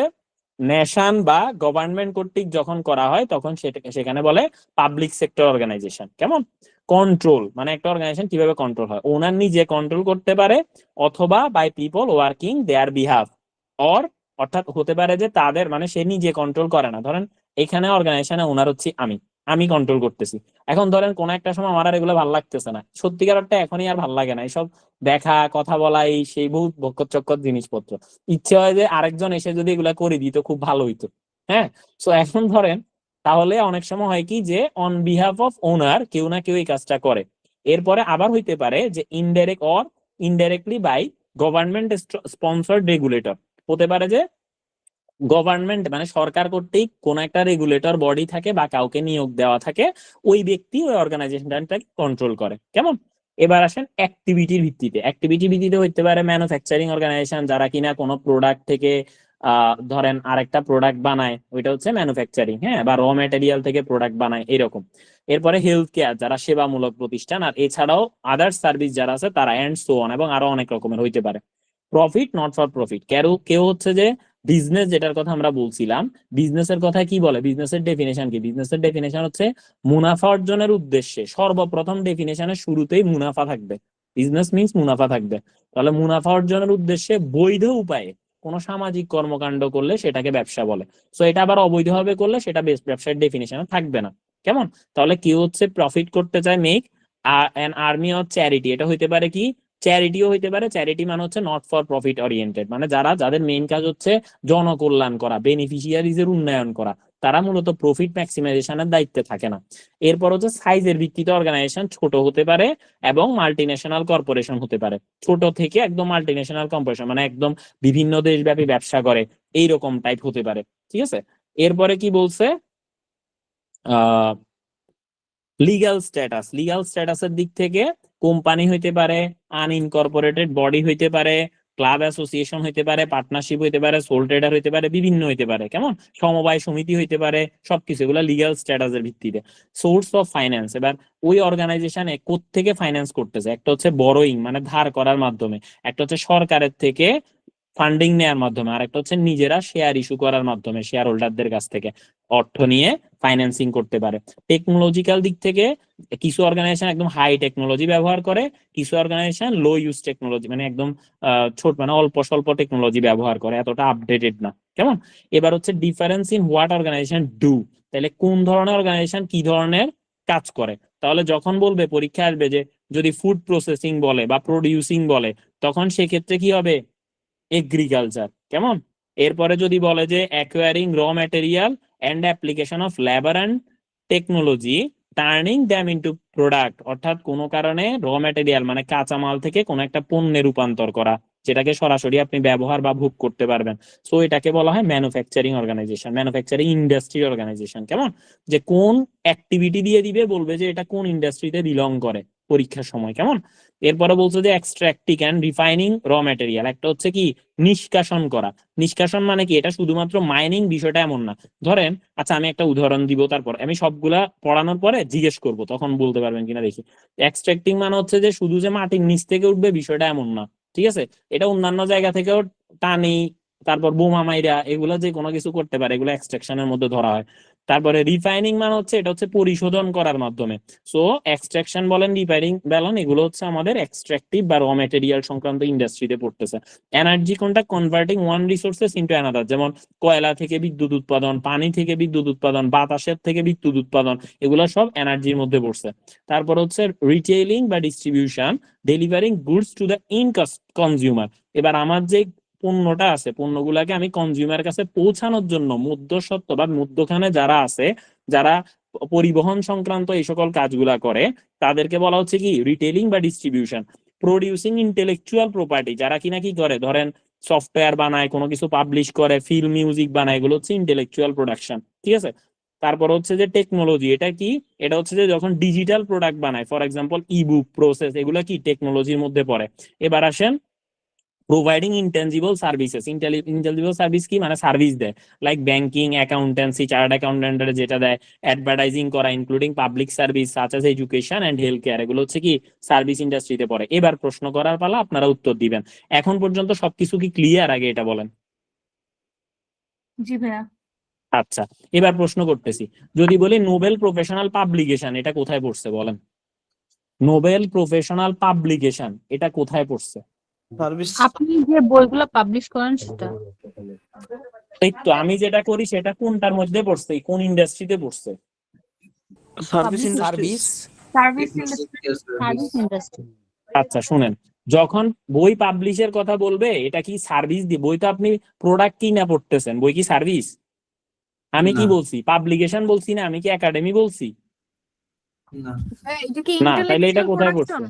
নেশন বা গভর্নমেন্ট কর্তৃক যখন করা হয় তখন সেখানে বলে পাবলিক সেক্টর অর্গানাইজেশন। কেমন? কন্ট্রোল মানে একটা অর্গানাইজেশন কিভাবে কন্ট্রোল হয়, ওনার নিজে কন্ট্রোল করতে পারে অথবা by people working their behalf. Or অর্থাৎ হতে পারে যে তাদের মানে সে নিজে কন্ট্রোল করে না। ধরেন এখানে অর্গানাইজেশনে ওনার হচ্ছে আমি কন্ট্রোল করতেছি। এখন ধরেন কোন একটা সময় আমার আর এগুলো ভালো লাগতেছে না, সত্যিকার অর্থে এখনই আর ভালো লাগে না এইসব দেখা কথা বলা এই সেই বহুত বকর চক্কর জিনিসপত্র। ইচ্ছে হয় যে আরেকজন এসে যদি এগুলা করে দিত খুব ভালো হইতো। হ্যাঁ, সো এখন ধরেন তাহলে অনেক সময় হয় কি যে অন বিহাফ অফ ওনার কেউ না কেউ এই কাজটা করে। এরপরে আবার হইতে পারে যে indirect or indirectly by government sponsored regulator. হতে পারে যে গভর্নমেন্ট মানে সরকার কর্তৃক কোন একটা রেগুলেটর বডি থাকে বা কাউকে নিয়োগ দেওয়া থাকে, ওই ব্যক্তি ওই অর্গানাইজেশনটাকে কন্ট্রোল করে। কেমন? এবার আসেন অ্যাক্টিভিটির ভিত্তিতে। অ্যাক্টিভিটির ভিত্তিতে হইতে পারে ম্যানুফ্যাকচারিং অর্গানাইজেশন, যারা কিনা কোনো প্রোডাক্ট থেকে ধরেন আরেকটা প্রোডাক্ট বানায়, ওইটা হচ্ছে ম্যানুফ্যাকচারিং, হ্যাঁ, বা র ম্যাটেরিয়াল থেকে প্রোডাক্ট বানায় এরকম। এরপরে হেলথ কেয়ার, যারা সেবামূলক প্রতিষ্ঠান, আর এছাড়াও আদার্স সার্ভিস যারা আছে তারা, এন্ড সো অন, এবং আরো অনেক রকমের হইতে পারে। প্রফিট নট ফর প্রফিট, কেউ হচ্ছে যে বিজনেস, যেটার কথা আমরা বলছিলাম, বিজনেসের কথা কি বলে, বিজনেসের ডেফিনেশন কি, বিজনেসের ডেফিনেশন হচ্ছে মুনাফা অর্জনের উদ্দেশ্যে, সর্বপ্রথম ডেফিনেশনের শুরুতেই মুনাফা থাকবে, বিজনেস মিন্স মুনাফা থাকবে। তাহলে মুনাফা অর্জনের উদ্দেশ্যে বৈধ উপায়ে কোনো সামাজিক কর্মকাণ্ড করলে সেটাকে ব্যবসা বলে। সো এটা আবার অবৈধভাবে করলে সেটা ব্যবসার ডেফিনেশনে থাকবে না, কেমন? তাহলে কেউ হচ্ছে প্রফিট করতে চায়, make an army of charity, এটা হইতে পারে কি, চ্যারিটিও হইতে পারে। চ্যারিটি মানে হচ্ছে নট ফর প্রফিট ওরিয়েন্টেড, মানে যাদের মেইন কাজ হচ্ছে জনকল্যাণ করা, বেনিফিশিয়ারিজ এর উন্নয়ন করা, তারা মূলত প্রফিট ম্যাক্সিমাইজেশনের দায়িত্বে থাকে না। এরপর হচ্ছে সাইজের ভিত্তিতে অর্গানাইজেশন ছোট হতে পারে এবং মাল্টিন্যাশনাল কর্পোরেশন হতে পারে। ছোট থেকে একদম মাল্টিন্যাশনাল কর্পোরেশন, মানে একদম বিভিন্ন দেশব্যাপী ব্যবসা করে এইরকম টাইপ হতে পারে, ঠিক আছে। এরপরে কি বলছে, লিগ্যাল স্ট্যাটাসের দিক থেকে কোম্পানি হইতে পারে, আনইনকর্পোরেটেড বডি হইতে পারে, ক্লাব অ্যাসোসিয়েশন হইতে পারে, পার্টনারশিপ হইতে পারে, সোল ট্রেডার হইতে পারে, বিভিন্ন হইতে পারে, কেমন, সমবায় সমিতি হইতে পারে, সবকিছু এগুলো লিগ্যাল স্ট্যাটাসের ভিত্তিতে। সোর্স অফ ফাইন্যান্স, এবার ওই অর্গানাইজেশনে কোত্থেকে ফাইন্যান্স করতেছে, একটা হচ্ছে বড়োইং মানে ধার করার মাধ্যমে, একটা হচ্ছে সরকারের থেকে ফান্ডিং নেওয়ার মাধ্যমে, আর একটা হচ্ছে নিজেরা শেয়ার ইস্যু করার মাধ্যমে শেয়ার হোল্ডারদের কাছ থেকে অর্থ নিয়ে ফাইন্যান্সিং করতে পারে। টেকনোলজিক্যাল দিক থেকে কিছু অর্গানাইজেশন একদম হাই টেকনোলজি ব্যবহার করে, কিছু অর্গানাইজেশন লো ইউজ টেকনোলজি, মানে একদম ছোট, মানে অল্প স্বল্প টেকনোলজি ব্যবহার করে, এতটা আপডেটেড না, কেমন। এবার হচ্ছে difference in what organisation do, তাহলে কোন ধরনের অর্গানাইজেশন কি ধরনের কাজ করে। তাহলে যখন বলবে, পরীক্ষা আসবে যে যদি ফুড প্রসেসিং বলে বা প্রোডিউসিং বলে, তখন সেক্ষেত্রে কি হবে, এগ্রিকালচার, কেমন। এরপরে যদি বলে যে অ্যাকোয়ারিং র material and application of labour and technology turning them into product, অর্থাৎ কোনো কারণে র ম্যাটেরিয়াল মানে কাঁচামাল থেকে কোনো একটা পণ্যে রূপান্তর করা, যেটাকে সরাসরি আপনি ব্যবহার বা ভোগ করতে পারবেন। সো এটাকে বলা হয় manufacturing organisation, manufacturing industry organisation, কেমন। যে কোন অ্যাক্টিভিটি দিয়ে দিবে, বলবে যে এটা কোন ইন্ডাস্ট্রিতে বিলং করে পরীক্ষার সময়, কেমন। এরপরে বলছে যে এক্সট্রাক্টিং অ্যান্ড রিফাইনিং র ম্যাটেরিয়াল, একটা হচ্ছে কি নিষ্কাশন করা। নিষ্কাশন মানে কি, এটা শুধুমাত্র মাইনিং বিষয়টা এমন না। ধরেন, আচ্ছা আমি একটা উদাহরণ দিব, তারপর আমি সবগুলা পড়ানোর পরে জিজ্ঞেস করব, তখন বলতে পারবেন কিনা দেখি। এক্সট্রাক্টিং মানে হচ্ছে যে শুধু যে মাটির নিচ থেকে উঠবে বিষয়টা এমন না, ঠিক আছে। এটা অন্যান্য জায়গা থেকেও টানি, তারপর বোমা মাইরা, এগুলো যে কোনো কিছু করতে পারে, এগুলো এক্সট্রাকশনের মধ্যে ধরা হয়। তারপরে রিফাইনিং মানে হচ্ছে এটা হচ্ছে পরিশোধন করার মাধ্যমে। সো এক্সট্রাকশন বলেন, রিফাইনিং বলেন, এগুলো হচ্ছে আমাদের এক্সট্রাকটিভ বা র ম্যাটেরিয়াল সংক্রান্ত ইন্ডাস্ট্রিতে পড়তেছে। এনার্জি কোনটা, converting one resources into another, যেমন কয়লা থেকে বিদ্যুৎ উৎপাদন, পানি থেকে বিদ্যুৎ উৎপাদন, বাতাসের থেকে বিদ্যুৎ উৎপাদন, এগুলো সব এনার্জির মধ্যে পড়ছে। তারপর হচ্ছে রিটেইলিং বা distribution, delivering goods to the in consumer. এবার আমার যে পণ্যটা আছে, পণ্যগুলাকে আমি কনজিউমার কাছে পৌঁছানোর জন্য মধ্যস্বত্ব বা মধ্যখানে যারা আছে, যারা পরিবহন সংক্রান্ত এই সকল কাজগুলা করে, তাদেরকে বলা হচ্ছে কি রিটেইলিং বা ডিস্ট্রিবিউশন। প্রোডিউসিং ইন্টেলেকচুয়াল প্রপার্টি, যারা কিনা কি করে, ধরেন সফটওয়্যার বানায়, কোনো কিছু পাবলিশ করে, ফিল্ম মিউজিক বানায়, এগুলো হচ্ছে ইন্টেলেকচুয়াল প্রোডাকশন, ঠিক আছে। তারপর হচ্ছে যে টেকনোলজি, এটা কি, এটা হচ্ছে যে যখন ডিজিটাল প্রোডাক্ট বানায়, ফর এক্সাম্পল ইবুক, প্রসেস, এগুলো কি টেকনোলজির মধ্যে পড়ে। এবার আসেন providing intangible services, intangible service কি, মানে সার্ভিস দেয়, লাইক ব্যাংকিং, অ্যাকাউন্টেন্সি, চার্টার্ড অ্যাকাউন্টেন্টের যেটা দেয়, অ্যাডভার্টাইজিং করা, including public service such as education and health care, এগুলো হচ্ছে কি সার্ভিস ইন্ডাস্ট্রিতে পড়ে। এবার প্রশ্ন করার পালা, আপনারা উত্তর দিবেন। এখন পর্যন্ত সবকিছু কি ক্লিয়ার? আগে এটা বলেন। জি ভাইয়া। আচ্ছা, এবার প্রশ্ন করতেছি, যদি বলি নোবেল প্রফেশনাল পাবলিকেশন, এটা কোথায় পড়ছে বলেন? নোবেল প্রফেশনাল পাবলিকেশন এটা কোথায় পড়ছে? আপনি যে বইগুলো পাবলিশ করেন সেটা। এই তো আমি যেটা করি সেটা কোনটার মধ্যে পড়ছে, কোন ইন্ডাস্ট্রিতে পড়ছে? Service service industry. আচ্ছা শুনেন, যখন বই পাবলিশের কথা বলবে, এটা কি সার্ভিস দিয়ে? বই তো আপনি প্রোডাক্ট কিনা পড়তেছেন, বই কি সার্ভিস? আমি কি বলছি, পাবলিকেশন বলছি না, আমি কি একাডেমি বলছি? না, তাইলে এটা কোথায় পড়ছে?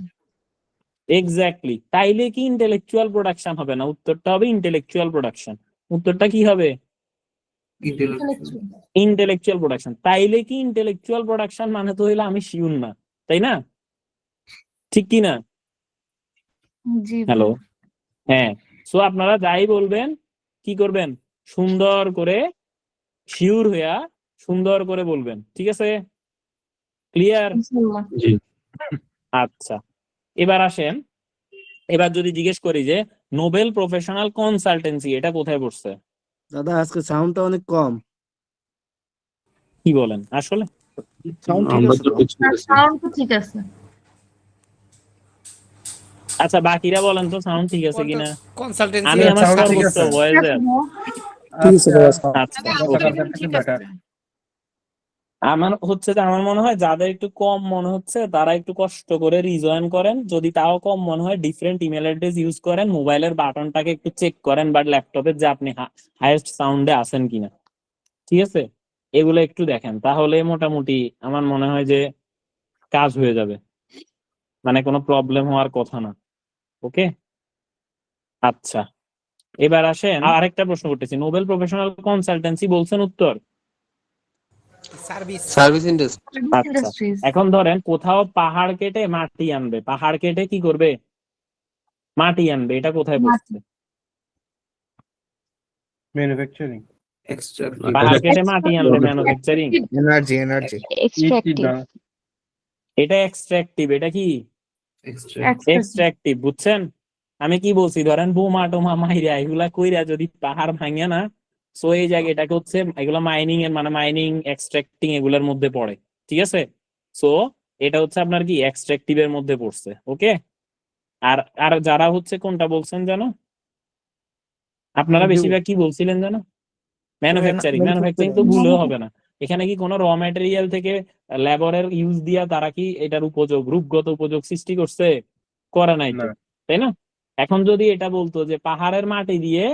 এক্স্যাক্টলি, তাইলে কি ইন্টেলেকচুয়াল প্রোডাকশন হবে না? উত্তরটা হবে ইন্টেলেকচুয়াল প্রোডাকশন। উত্তরটা কি হবে? Intellectual production. তাইলে কি ইন্টেলেকচুয়াল প্রোডাকশন মানে তো হইলো আমি শিওর না, তাই না? ঠিক কি না? জি হ্যালো, হ্যাঁ। সো আপনারা যাই বলবেন কি করবেন, সুন্দর করে শিওর হইয়া সুন্দর করে বলবেন, ঠিক আছে? ক্লিয়ার? ইনশাআল্লাহ। জি। আচ্ছা, এবার আসেন, এবার যদি জিজ্ঞেস করি যে নোবেল প্রফেশনাল কনসালটেন্সি এটা কোথায় পড়ছে, দাদা আজকে সাউন্ডটা অনেক কম। কি বলেন আসলে? সাউন্ড ঠিক আমরা আছে তো তো? কিছু তার সাউন্ড তো ঠিক আছে। আচ্ছা বাকিরা বলেন তো সাউন্ড ঠিক আছে কিনা। কনসালটেন্সি আমি আমার sound ঠিক সর্বোচ্চ আছে। ভয়েসে। ঠিক আছে ভাইয়া, sound। আচ্ছা গতকালকার ওকে। থেকে better। আমার হচ্ছে যে আমার মনে হয় যাদের একটু কম মনে হচ্ছে তারা একটু কষ্ট করে রিজয়েন করেন, যদি তাও কম মনে হয় ডিফারেন্ট ইমেল অ্যাড্রেস ইউজ করেন, মোবাইলের বাটনটাকে একটু চেক করেন, বাট ল্যাপটপের যে আপনি হাইয়েস্ট সাউন্ডে আছেন কিনা, ঠিক আছে? এগুলো একটু দেখেন, তাহলে মোটামুটি আমার মনে হয় যে কাজ হয়ে যাবে, মানে কোনো প্রবলেম হওয়ার কথা না। ওকে, আচ্ছা এবার আসেন আরেকটা প্রশ্ন করতেছি, নোবেল প্রফেশনাল কনসালটেন্সি বলছেন উত্তর। Service industry. আচ্ছা ইন্ডাস্ট্রিজ। এখন ধরেন কোথাও পাহাড় কেটে মাটি আনবে, পাহাড় কেটে কি করবে, মাটি আনবে, এটা কোথায় পড়ছে? Manufacturing। পাহাড় কেটে মাটি আনবে, ম্যানুফ্যাকচারিং। এনার্জি এক্সট্রাকটিভ। এটা এক্সট্রাকটিভ, এটা কি Extractive। এক্সট্রাকটিভ, বুঝছেন? আমি কি বলছি, ধরেন বোমা টোমা মাইরা এগুলা কইরা যদি পাহাড় ভাঙে না, সো এই জায়গাটাকে হচ্ছে এগুলো মাইনিং এর মানে মাইনিং এক্সট্রাক্টিং এগুলোর মধ্যে পড়ে, ঠিক আছে? সো এটা হচ্ছে আপনার কি এক্সট্রাকটিভ এর মধ্যে পড়ছে। ওকে, আর আর যারা হচ্ছে কোনটা বলছেন জানো, আপনারা বেশিরভাগ কি বলছিলেন জানো, ম্যানুফ্যাকচারিং। ম্যানুফ্যাকচারিং তো ভুলেও হবে না, এখানে কি কোনো র ম্যাটেরিয়াল থেকে লেবারের ইউজ দিয়া তারা কি এটার উপযোগ রূপগত উপযোগ সৃষ্টি করছে? করে নাই তো, না। তাই না? এখন যদি এটা বলতো যে পাহাড়ের মাটি দিয়ে,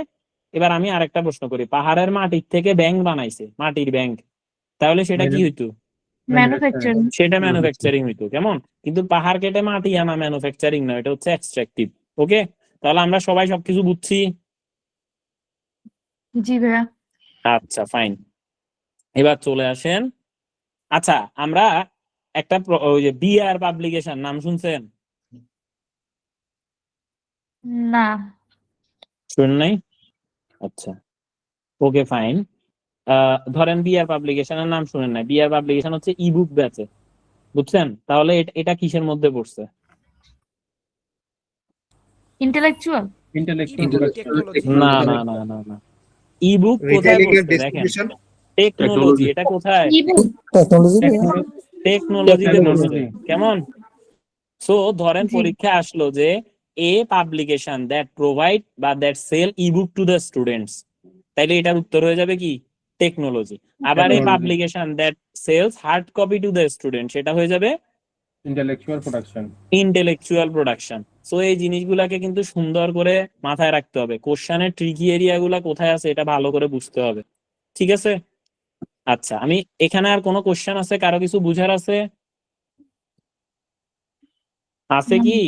এবার আমি আরেকটা প্রশ্ন করি, পাহাড়ের মাটির থেকে ব্যাংক বানাইছে, মাটির ব্যাংক, তাহলে সেটা কি হইতো? ম্যানুফ্যাকচারিং। সেটা ম্যানুফ্যাকচারিং হইতো, কেমন? কিন্তু পাহাড় কেটে মাটি আনা ম্যানুফ্যাকচারিং না, এটা হচ্ছে এক্সট্রাকটিভ। ওকে, তাহলে আমরা সবাই সবকিছু বুঝছি। জি ভাইয়া। আচ্ছা ফাইন, এবার চলে আসেন। আচ্ছা আমরা একটা ওই যে বিআর পাবলিকেশন নাম শুনছেন? না। শুনেন নাই? আচ্ছা ওকে ফাইন। ধরেন বিআর পাবলিকেশনের নাম শুনেন নাই, বিআর পাবলিকেশন হচ্ছে ইবুক বেচে, বুঝছেন? তাহলে এটা কিসের মধ্যে পড়ছে? ইন্টেলেকচুয়াল। Intellectual production। না না না না না, ইবুক কোথায় পড়ছে দেখেন, টেকনোলজি, এটা কোথায়? ইবুক। টেকনোলজি টেকনোলজিতে পড়ছে, Technology। কেমন? সো ধরেন জি। পরীক্ষা আসলো যে এ পাবলিকেশন দ্যাট প্রোভাইড বা that sell ebook to the students, তাইলে এটার উত্তর হয়ে যাবে কি টেকনোলজি। আবার এই Technology। Publication that sells hard copy to the student, সেটা হয়ে যাবে Intellectual production। Intellectual production. So এই জিনিসগুলাকে কিন্তু সুন্দর করে মাথায় রাখতে হবে, কোশ্চেনের ট্রিকি এরিয়া গুলা কোথায় আছে এটা ভালো করে বুঝতে হবে, ঠিক আছে? আচ্ছা আমি এখানে আর কোনো কোশ্চেন আছে, কারো কিছু বুঝার আছে? আছে কি?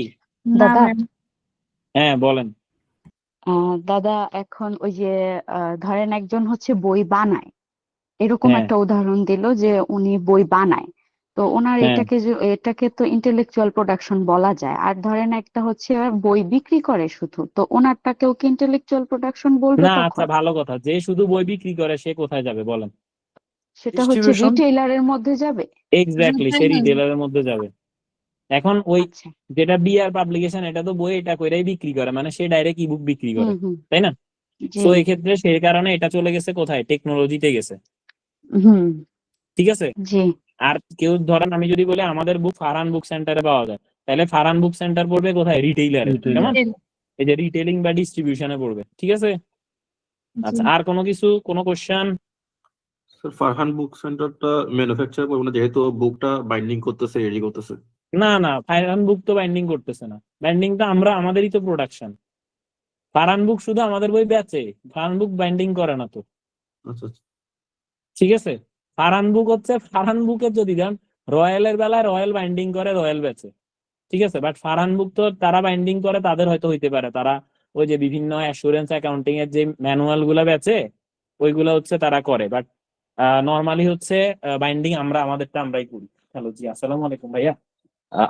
না দাদা। ম্যাম। হ্যাঁ বলেন। দাদা এখন ওই যে ধরেন একজন হচ্ছে বই বানায়, এরকম হ্যাঁ একটা উদাহরণ দিল যে উনি বই বানায়, তো ওনার হ্যাঁ এটাকে তো ইন্টেলেকচুয়াল প্রোডাকশন বলা যায়। আর ধরেন একটা হচ্ছে বই বিক্রি করে শুধু, তো ওনারটাকেও কি ইন্টেলেকচুয়াল প্রোডাকশন বলবে না, আচ্ছা তখন? ভালো কথা, যে শুধু বই বিক্রি করে সে কোথায় যাবে বলেন? সেটা হচ্ছে ডিস্ট্রিবিউশন। রিটেইলারের মধ্যে যাবে। এক্স্যাক্টলি, সে রিটেলারের মধ্যে যাবে। এখন ওই আচ্ছা। যেটা বিআর পাবলিকেশন, এটা তো বই এটা কইরাই বিক্রি করে, মানে সে ডাইরেক্ট ইবুক বিক্রি করে, হুম। তাই না? জি। সো এই ক্ষেত্রে সেই কারণে এটা চলে গেছে কোথায়, টেকনোলজিতে গেছে, হুম। ঠিক আছে? জি। আর কেউ ধরেন আমি যদি বলি আমাদের বুক ফারহান বুক সেন্টারে পাওয়া যায়, তাহলে ফারহান বুক সেন্টার পড়বে কোথায়, রিটেইলারে, Retailer। কেমন? এই যে রিটেইলিং বা ডিস্ট্রিবিউশনে পড়বে, ঠিক আছে? আচ্ছা আর কোনো কিছু, কোনো কোশ্চেন? স্যার ফারহান বুক সেন্টারটা ম্যানুফ্যাকচার করবে না, যেহেতু বুকটা বাইন্ডিং করতেছে, রেডি করতেছে। না না, ফারহান বুক তো বাইন্ডিং করতেছে না, বাইন্ডিং তো আমরা আমাদেরই তো প্রোডাকশন। ফারহান বুক শুধু আমাদের বই বেচে, ফারহান বুক বাইন্ডিং করে না তো, আচ্ছা আচ্ছা। ঠিক আছে? ফারহান বুক হচ্ছে, ফারহান বুকের যদি দেন রয়্যালের বেলায় রয়্যাল বাইন্ডিং করে, রয়্যাল বেচে, ঠিক আছে? বাট ফারহান বুক তো তারা বাইন্ডিং করে, তাদের হয়তো হইতে পারে তারা ওই যে বিভিন্ন অ্যাসুরেন্স অ্যাকাউন্টিং এর যে ম্যানুয়াল গুলা বেচে ওইগুলা হচ্ছে তারা করে, বাট নর্মালি হচ্ছে বাইন্ডিং আমরা আমাদেরটা আমরাই করি। হ্যালো জি, আসসালামু আলাইকুম ভাইয়া।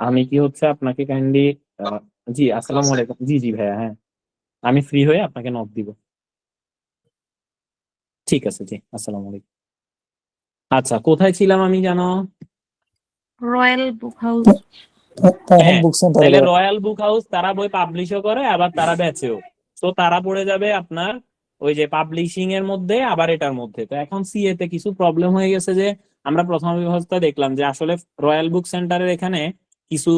আমি কি হচ্ছে আপনাকে কাইন্ডলি, জি আসসালামু আলাইকুম, জি জি ভাইয়া, হ্যাঁ আমি ফ্রি হয়ে আপনাকে নক দিব। ঠিক আছে, জি আসসালামু আলাইকুম। আচ্ছা, কোথায় ছিলাম আমি জানো? রয়্যাল বুক হাউস। ফারহান হ্যাঁ, বুক সেন্টারে তাহলে করা। রয়্যাল বুক হাউস তারা বই পাবলিশও করে আবার তারা বেচেও। তো তারা পড়ে যাবে আপনার ওই যে পাবলিশিং এর মধ্যে আবার এটার মধ্যে। তো এখন সিএ তে কিছু প্রবলেম হয়ে গেছে যে আমরা প্রথম অবস্থায় দেখলাম যে আসলে রয়্যাল বুক সেন্টারের এখানে কিছু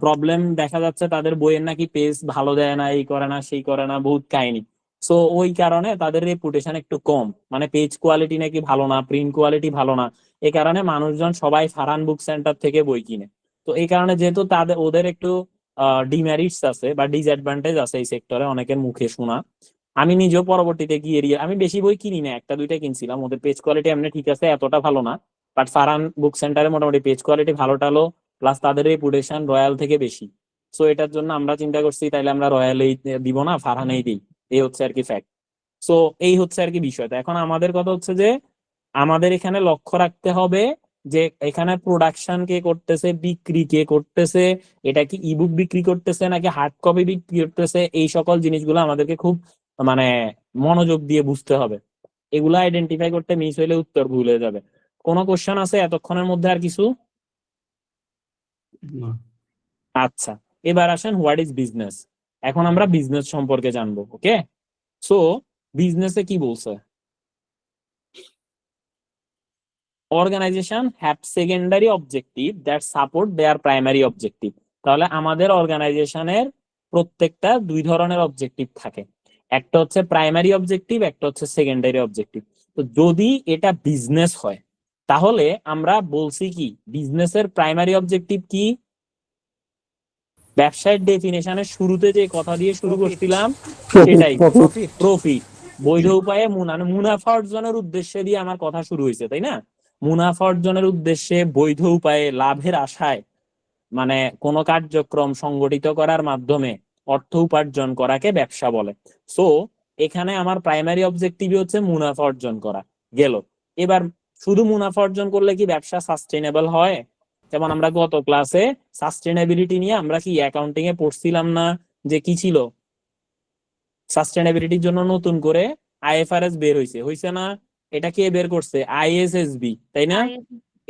প্রবলেম দেখা যাচ্ছে, তাদের বইয়ের নাকি পেজ ভালো দেয় না, এই করে না সেই করে না, বহুত কাহিনী। সো ওই কারণে তাদের রেপুটেশন একটু কম, মানে পেজ কোয়ালিটি নাকি ভালো না, প্রিন্ট কোয়ালিটি ভালো না। এই কারণে মানুষজন সবাই ফারহান বুক সেন্টার থেকে বই কিনে। তো এই কারণে যেহেতু তাদের ওদের একটু ডিমেরিটস আছে বা ডিসঅ্যাডভান্টেজ আছে এই সেক্টরে, অনেকের মুখে শোনা। আমি নিজেও পরবর্তীতে গিয়ে আমি বেশি বই কিনি না, একটা দুইটা কিনছিলাম, ওদের পেজ কোয়ালিটি এমনি ঠিক আছে, এতটা ভালো না। বাট ফারহান বুক সেন্টারে মোটামুটি পেজ কোয়ালিটি ভালো টালো, প্লাস তাদের রেপুটেশন রয়্যাল থেকে বেশি। সো এটার জন্য আমরা চিন্তা করছি তাইলে আমরা রয়্যালেই দিব না, ফারহানেই দিই। এই হচ্ছে আর কি ফ্যাক্ট। সো এই হচ্ছে আর কি বিষয়টা। এখন আমাদের কথা হচ্ছে যে আমাদের এখানে লক্ষ্য রাখতে হবে যে এখানে প্রোডাকশন কে করতেছে, বিক্রি কে করতেছে, এটা কি ইবুক বিক্রি করতেছে নাকি হার্ড কপি বিক্রি করতেছে, এই সকল জিনিসগুলো আমাদেরকে খুব মানে মনোযোগ দিয়ে বুঝতে হবে। এগুলো আইডেন্টিফাই করতে মিস হইলে উত্তর ভুল হয়ে যাবে। কোনো কোশ্চেন আছে এতক্ষণের মধ্যে আর কিছু? না। আচ্ছা, এবার আসেন হোয়াট ইজ বিজনেস। এখন আমরা বিজনেস সম্পর্কে জানবো। ওকে, সো বিজনেসে কি বলছে? Organisation have secondary objective that support their primary objective. তাহলে আমাদের অর্গানাইজেশনের প্রত্যেকটা দুই ধরনের অবজেক্টিভ থাকে, একটা হচ্ছে প্রাইমারি অবজেক্টিভ, একটা হচ্ছে সেকেন্ডারি অবজেক্টিভ। তো যদি এটা বিজনেস হয় তাহলে আমরা বলছি কি বিজনেসের প্রাইমারি অবজেক্টিভ কি? ব্যবসায়ের ডেফিনেশনের শুরুতে যে কথা দিয়ে শুরু করছিলাম সেটাই, প্রফিট। প্রফিট। বৈধ উপায়ে মুনাফা অর্জনের উদ্দেশ্যে দিয়ে আমার কথা শুরু হয়েছে, তাই না? মুনাফা অর্জনের উদ্দেশ্যে বৈধ উপায়ে লাভের আশায় মানে কোন কার্যক্রম সংগঠিত করার মাধ্যমে অর্থ উপার্জন করাকে ব্যবসা বলে। সো এখানে আমার প্রাইমারি অবজেক্টিভ হচ্ছে মুনাফা অর্জন করা গেল। এবার শুধু মুনাফা অর্জন করলে কি ব্যবসা সাস্টেনেবল হয়? যেমন আমরা গত ক্লাসে সাস্টেনেবিলিটি নিয়ে আমরা কি অ্যাকাউন্টিং এ পড়ছিলাম না, যে কি ছিল সাস্টেনেবিলিটির জন্য নতুন করে আইএফআরএস বের হয়েছে, হয়েছে না? এটা কে বের করছে? আইএসএসবি, তাই না?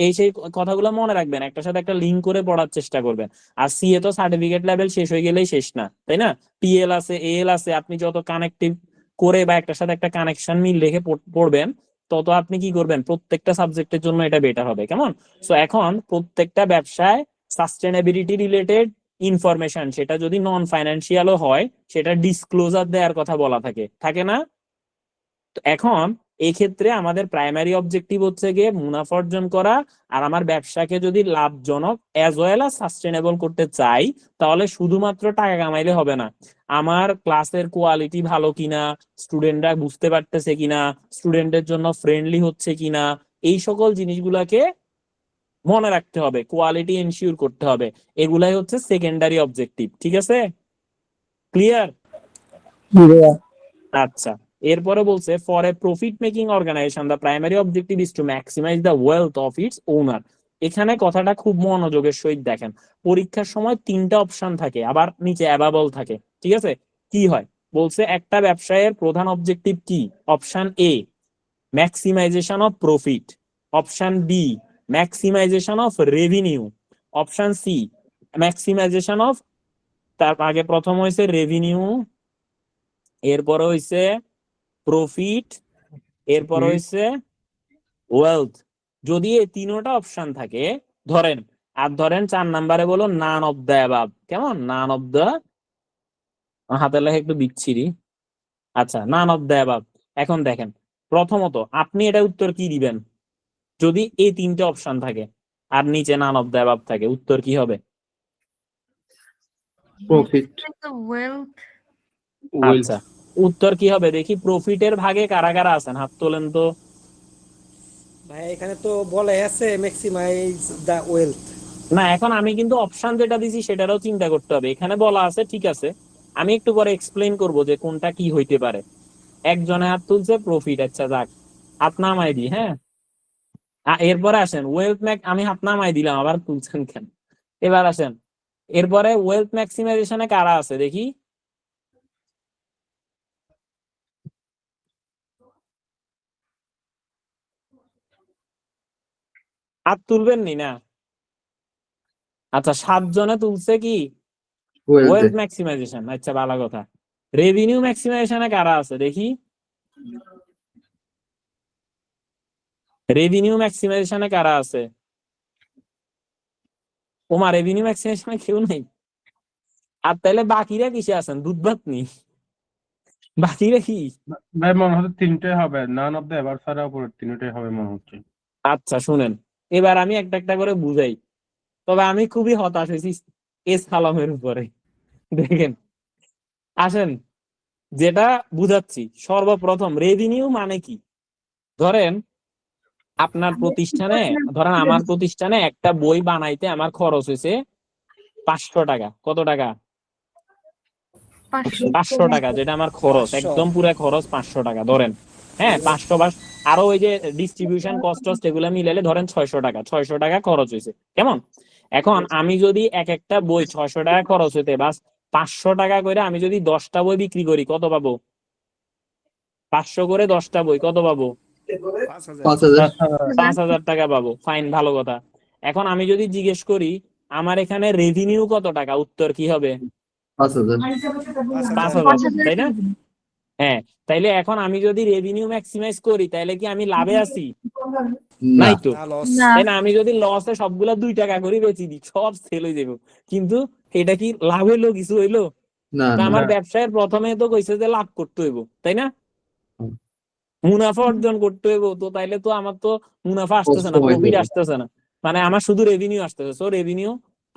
এই সেই কথাগুলো মনে রাখবেন, একটার সাথে একটা লিঙ্ক করে পড়ার চেষ্টা করবেন। আর সিএ তো সার্টিফিকেট লেভেল শেষ হয়ে গেলেই শেষ না, তাই না? পিএল আছে, এএল আছে, আপনি যত কানেক্টিভ করে বা একটার সাথে একটা কানেকশন মিল রেখে পড়বেন তত আপনি কি করবেন, প্রত্যেকটা সাবজেক্টের জন্য এটা বেটার হবে। কেমন? সো এখন প্রত্যেকটা ব্যবসায় সাস্টেনেবিলিটি রিলেটেড ইনফরমেশন, সেটা যদি নন ফাইন্যান্সিয়ালও হয়, সেটা ডিসক্লোজার দেওয়ার কথা বলা থাকে, থাকে না? তো এখন এই ক্ষেত্রে আমাদের প্রাইমারি অবজেক্টিভ হচ্ছে গিয়ে মুনাফা অর্জন করা। আর আমার ব্যবসাকে যদি লাভজনক অ্যাজ ওয়েল অ্যাজ সাস্টেনেবল করতে চাই তাহলে শুধুমাত্র টাকা কামাইলে হবে না, আমার ক্লাসের কোয়ালিটি ভালো কিনা, স্টুডেন্টরা বুঝতে পারতেছে কিনা, স্টুডেন্টের জন্য ফ্রেন্ডলি হচ্ছে কিনা, এই সকল জিনিসগুলাকে মনে রাখতে হবে, কোয়ালিটি এনশিওর করতে হবে। এগুলাই হচ্ছে সেকেন্ডারি অবজেক্টিভ। ঠিক আছে, ক্লিয়ার? আচ্ছা, এরপরে বলছে for a profit making organisation the primary objective is to maximise the wealth of its owner. এখানে কথাটা খুব মনোযোগের সহিত দেখেন। পরীক্ষার সময় তিনটা অপশন থাকে, আবার নিচে অ্যাবাবল থাকে। ঠিক আছে, কি হয় বলছে, একটা ব্যবসায়ের প্রধান অবজেক্টিভ কি? Option A maximisation of profit, option B maximisation of revenue, option C maximisation of, তার আগে প্রথম হয়েছে রেভিনিউ, এরপরে হয়েছে প্রফিট, এরপর হয়েছে ওয়েলথ। যদি এই তিনটা অপশন থাকে ধরেন, আর ধরেন 4 নাম্বারে বলো নান অফ দ্য অ্যাবাভ। কেমন? নান অফ দ্য, হাতের লেখা একটু বিচ্ছিরি। আচ্ছা, নান অফ দ্য অ্যাবাভ। এখন দেখেন, প্রথমত আপনি এটা উত্তর কি দিবেন যদি এই তিনটে অপশন থাকে আর নিচে নান অফ দ্য অ্যাবাভ থাকে? উত্তর কি হবে? প্রফিট। ওয়েলথ। আচ্ছা, উত্তর কি হবে দেখি? প্রফিটের ভাগে কারা কারা আছেন, হাত তোলেন তো। ভাই এখানে তো বলে আছে ম্যাক্সিমাইজ দা ওয়েলথ। না, এখন আমি কিন্তু অপশন যেটা দিছি সেটারও চিন্তা করতে হবে। এখানে বলা আছে ঠিক আছে, আমি একটু পরে এক্সপ্লেইন করব যে কোনটা কি হইতে পারে। একজনে হাত তুলছে প্রফিট, আচ্ছা যাক, হাত নামাই দিই। হ্যাঁ, এরপরে আসেন ওয়েলথ ম্যাক, আমি হাত নামাই দিলাম, আবার তুলছেন কেন? এবার আসেন, এরপরে ওয়েলথ ম্যাক্সিমাইজেশনে কারা আছে দেখি। হাত তুলবেন নি না? আচ্ছা, 7 জনে তুলছে কি ওয়েলথ ম্যাক্সিমাইজেশন। আচ্ছা, ভালো কথা। রেভিনিউ ম্যাক্সিমাইজেশনে কারা আছে দেখি। রেভিনিউ ম্যাক্সিমাইজেশনে কারা আছে? ওমা, রেভিনিউ ম্যাক্সিমাইজেশনে কেউ নেই। আর তাহলে বাকিরা কিসে আছেন? দুধ ভাত নি, বাকিরা কি? ভাই মনে হচ্ছে তিনটাই হবে, নান অফ দ্য এবার ছাড়া উপরে তিনটাই হবে মনে হচ্ছে। আচ্ছা শুনেন, এবার আমি একটা একটা করে বুঝাই। তবে আমি খুবই হতাশ হয়েছি এস সালামের উপরে। দেখেন, আসেন যেটা বুঝাচ্ছি। সর্বপ্রথম রেভিনিউ মানে কি? ধরেন আপনার প্রতিষ্ঠানে, ধরেন আমার প্রতিষ্ঠানে একটা বই বানাইতে আমার খরচ হয়েছে 500 টাকা। কত টাকা? 500 টাকা, যেটা আমার খরচ, 500 একদম পুরো খরচ 500 টাকা ধরেন। হ্যাঁ, 500 বা আরো ওই যে ডিস্ট্রিবিউশন কস্ট এগুলো মিলালে ধরেন 600 টাকা। 600 টাকা খরচ হয়েছে, কেমন? এখন আমি যদি এক একটা বই 600 টাকা খরচ হইতে বাস 500 টাকা করে আমি যদি 10টা বই বিক্রি করি, কত পাবো? 500 করে 10টা বই, কত পাবো? 5,000। 5,000 টাকা পাবো। ফাইন, ভালো কথা। এখন আমি যদি জিজ্ঞেস করি আমার এখানে রেভিনিউ কত টাকা, উত্তর কি হবে? 5,000। 5,000, তাই না? হ্যাঁ, তাইলে এখন আমি যদি রেভিনিউ ম্যাক্সিমাইজ করি তাহলে কি আমি লাভে আছি? নাই তো, না, লস। তাই না? আমি যদি লসে সবগুলা 2 টাকা করে বেচি দিই, সব সেল হয়ে যাবো, কিন্তু এটা কি লাভ হইলো? কিছু হইলো না, তা? আমার না। ব্যবসায়ের প্রথমে তো কইছে যে লাভ করতে হইব, তাই না? মুনাফা অর্জন করতে হইব, তো তাইলে তো আমার তো মুনাফা আসতেছে না, কষ্ট হয়ে প্রফিট যাবে। আসতেছে না। মানে আমার শুধু রেভিনিউ আসতেছে, সো রেভিনিউ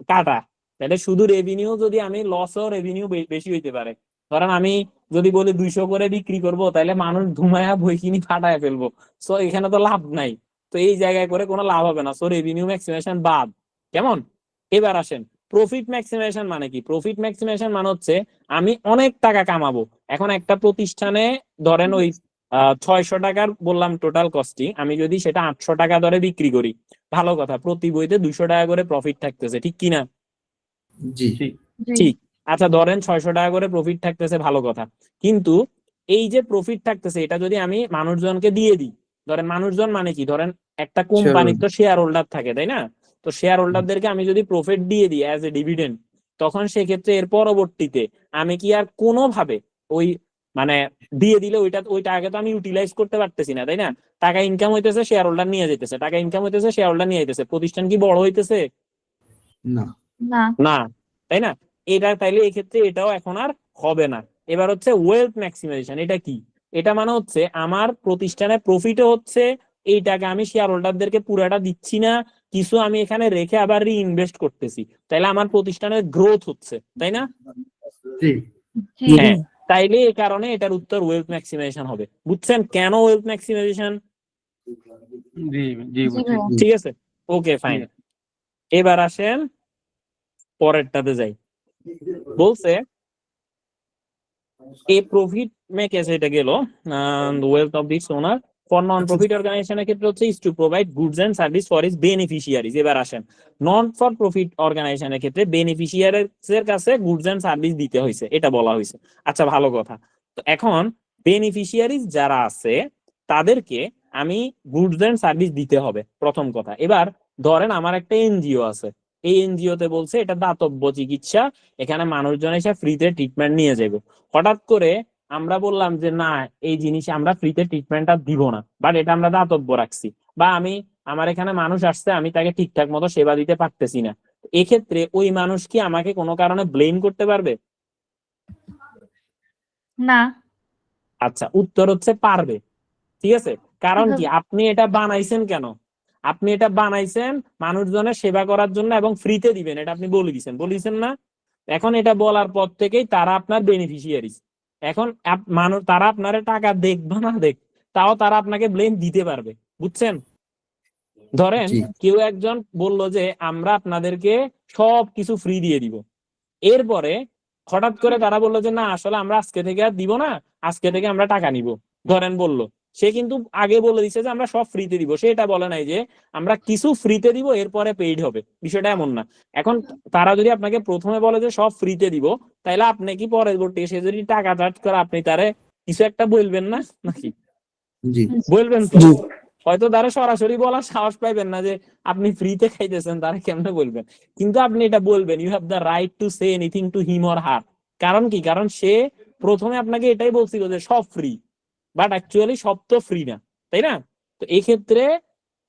কাটা। তাহলে শুধু রেভিনিউ যদি আমি লসও রেভিনিউ বেশি হইতে পারে। ধরেন আমি যদি বলি 200 করে বিক্রি করব, তাহলে মানুষ ধুমায়া বই কিনি ফাটায় ফেলবো। সো এখানে তো লাভ নাই, তো এই জায়গায় করে কোনো লাভ হবে না। সো রেভিনিউ ম্যাক্সিমাইজেশন বাদ, কেমন? এবার আসেন প্রফিট ম্যাক্সিমাইজেশন মানে কি। প্রফিট ম্যাক্সিমাইজেশন মানে হচ্ছে আমি অনেক টাকা কামাবো। এখন একটা প্রতিষ্ঠানে ধরেন ওই 600 টাকার বললাম টোটাল কস্টিং, আমি যদি সেটা 800 টাকা ধরে বিক্রি করি, ভালো কথা, প্রতি বইতে 200 টাকা করে প্রফিট থাকতেছে, ঠিক কিনা? জি। ঠিক। আচ্ছা ধরেন 600 টাকা করে প্রফিট থাকতেছে, ভালো কথা। কিন্তু এই যে প্রফিট থাকতেছে, এটা যদি আমি মানুষজনকে দিয়ে দিই, ধরেন মানুষজন মানে কি, ধরেন একটা কোম্পানির তো শেয়ার হোল্ডার থাকে, তাই না? তো শেয়ার হোল্ডারদেরকে আমি যদি প্রফিট দিয়ে দিই অ্যাজ এ ডিভিডেন্ড, তখন সেক্ষেত্রে এর পরবর্তীতে আমি কি আর কোনোভাবে ওই মানে দিয়ে দিলে ওইটা আগে তো আমি ইউটিলাইজ করতে পারতেছি না, তাই না? টাকা ইনকাম হইতেছে, শেয়ার হোল্ডার নিয়ে যেতেছে, টাকা ইনকাম হইতেছে, শেয়ার হোল্ডার নিয়ে যেতেছে, প্রতিষ্ঠান কি বড় হইতেছে? না। না, তাই না? এটা তাইলে এক্ষেত্রে এটাও এখন আর হবে না। এবার হচ্ছে ওয়েলথ ম্যাক্সিমাইজেশন। এটা কি? এটা মানে হচ্ছে আমার প্রতিষ্ঠানে প্রফিটও হচ্ছে, এই টাকা আমি শেয়ার হোল্ডারদেরকে পুরাটা দিচ্ছি না, কিছু আমি এখানে রেখে আবার রিইনভেস্ট করতেছি, তাইলে আমার প্রতিষ্ঠানের গ্রোথ হচ্ছে, তাই না? জি। হ্যাঁ, তাইলে এই কারণে এটার উত্তর ওয়েলথ ম্যাক্সিমাইজেশন হবে। বুঝছেন কেন ওয়েলথ ম্যাক্সিমাইজেশন? জি জি বুঝছি। ঠিক আছে, ওকে ফাইন। এবার আসেন পরেরটাতে যাই। বলছে a profit make as এটা গেল wealth of its owner for non profit অর্গানাইজেশনের ক্ষেত্রে হচ্ছে is to provide goods and service for its beneficiaries। এবার আসেন নন ফর প্রফিট অর্গানাইজেশনের ক্ষেত্রে বেনিফিশিয়ারিজ এর কাছে গুডস এন্ড সার্ভিস দিতে হয়েছে, এটা বলা হয়েছে। আচ্ছা ভালো কথা। তো এখন বেনিফিশিয়ারিজ যারা আছে তাদেরকে আমি গুডস এন্ড সার্ভিস দিতে হবে, প্রথম কথা। এবার ধরেন আমার একটা এনজিও আছে, এই এনজিও তে বলছে এটা দাতব্য চিকিৎসা, এখানে মানুষজন এসে ফ্রিতে ট্রিটমেন্ট নিয়ে যাবে। হঠাৎ করে আমরা বললাম যে না, এই জিনিস আমরা ফ্রিতে ট্রিটমেন্টটা দিব না, বাট এটা আমরা দাতব্য রাখছি, বা আমার এখানে মানুষ আসছে, আমি তাকে ঠিকঠাক মতো সেবা দিতে পারতেছি না, এক্ষেত্রে ওই মানুষ কি আমাকে কোনো কারণে ব্লেম করতে পারবে? না। আচ্ছা, উত্তর হচ্ছে পারবে। ঠিক আছে, কারণ কি? আপনি এটা বানাইছেন কেন? আপনি এটা বানাইছেন মানুষজনের সেবা করার জন্য এবং ফ্রিতে দিবেন, এটা আপনি বলেছেন না? এখন এটা বলার পর থেকেই তারা আপনার বেনিফিশিয়ারিজ। এখন মানুষ তারা আপনার টাকা দেখ বা না দেখ, তাও তারা আপনাকে ব্লেম দিতে পারবে। বুঝছেন? ধরেন জি। কেউ একজন বলল যে আমরা আপনাদেরকে সব কিছু ফ্রি দিয়ে দিব, এরপরে হঠাৎ করে তারা বললো যে না আসলে আমরা আজকে থেকে আর দিব না, আজকে থেকে আমরা টাকা নিব, ধরেন বললো। সে কিন্তু আগে বলে দিচ্ছে যে আমরা সব ফ্রিতে দিব, সে এটা বলে নাই যে আমরা কিছু ফ্রিতে দিব এরপরে পেইড হবে, বিষয়টা এমন না। এখন তারা যদি আপনাকে প্রথমে বলে যে সব ফ্রিতে দিব, তাহলে আপনি কি পরবর্তী সে যদি টাকা চার্জ করে আপনি তারে কিছু একটা বলবেন না নাকি? জি বলবেন তো, হয়তো তারা সরাসরি বলার সাহস পাইবেন না যে আপনি ফ্রিতে খাইতেছেন, তারা কেমনে বলবেন, কিন্তু আপনি এটা বলবেন। You have the right to say anything to him or her. কারণ কি, কারণ সে প্রথমে আপনাকে এটাই বলছিল যে সব ফ্রি, বাট অ্যাকচুয়ালি সব তো ফ্রি না, তাই না? তো এই ক্ষেত্রে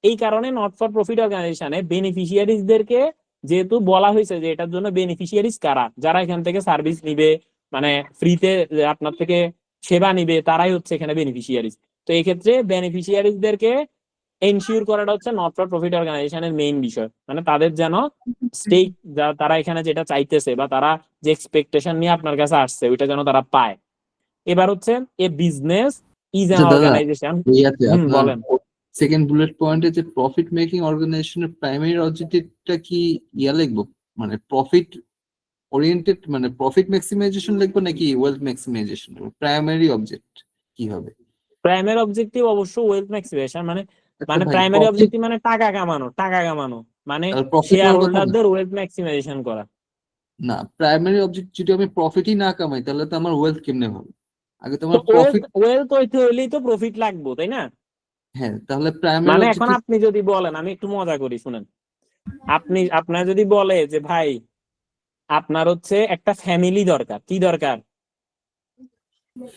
এই কারণে নট ফর প্রফিট অর্গানাইজেশনে বেনিফিশিয়ারিজদেরকে যেহেতু বলা হয়েছে যে এটার জন্য বেনিফিশিয়ারিজ কারা, যারা এখান থেকে সার্ভিস নিবে, মানে ফ্রিতে আপনার থেকে সেবা নিবে, তারাই হচ্ছে এখানে বেনিফিশিয়ারিজ। তো এই ক্ষেত্রে বেনিফিশিয়ারিজদেরকে এনশিওর করাটা হচ্ছে নট ফর প্রফিট অর্গানাইজেশনের মেইন বিষয়, মানে তাদের যেন স্টেক, তারা এখানে যেটা চাইতেছে বা তারা যে এক্সপেকটেশন নিয়ে আপনার কাছে আসছে ওইটা যেন তারা পায়। এবার হচ্ছে এ বিজনেস ইজ অ্যান আচ্ছা দাদা, অর্গানাইজেশন। ইয়াতে আপনার বলেন। সেকেন্ড বুলেট পয়েন্টে যে প্রফিট মেকিং অর্গানাইজেশনের প্রাইমারি অবজেক্টিভটা কি ইয়া লিখবো, মানে প্রফিট ওরিয়েন্টেড, মানে প্রফিট ম্যাক্সিমাইজেশন লিখবো নাকি ওয়েলথ ম্যাক্সিমাইজেশন? প্রাইমারি অবজেক্ট কি হবে? প্রাইমারি অবজেক্টিভ অবশ্য ওয়েলথ ম্যাক্সিমাইজেশন, মানে আচ্ছা ভাই, প্রাইমারি প্রফিট অবজেক্টিভ মানে টাকা কামানো, মানে প্রফিট শেয়ার হওয়ার কথা না। হোল্ডারদের ওয়েলথ ম্যাক্সিমাইজেশন করা। না, প্রাইমারি অবজেক্ট যদি আমি প্রফিটই না কামাই তাহলে তো আমার ওয়েলথ কেমনে হবে? আগে তো আমার প্রফিট। ওয়েলথ হইতে হইলেই তো প্রফিট লাগবে, তাই না? হ্যাঁ, তাহলে প্রাইমারি মানে এখন অবজেক্টিভ। আপনি যদি বলেন, আমি একটু মজা করি শুনেন, আপনার যদি বলে যে ভাই আপনার হচ্ছে একটা ফ্যামিলি দরকার, কি দরকার?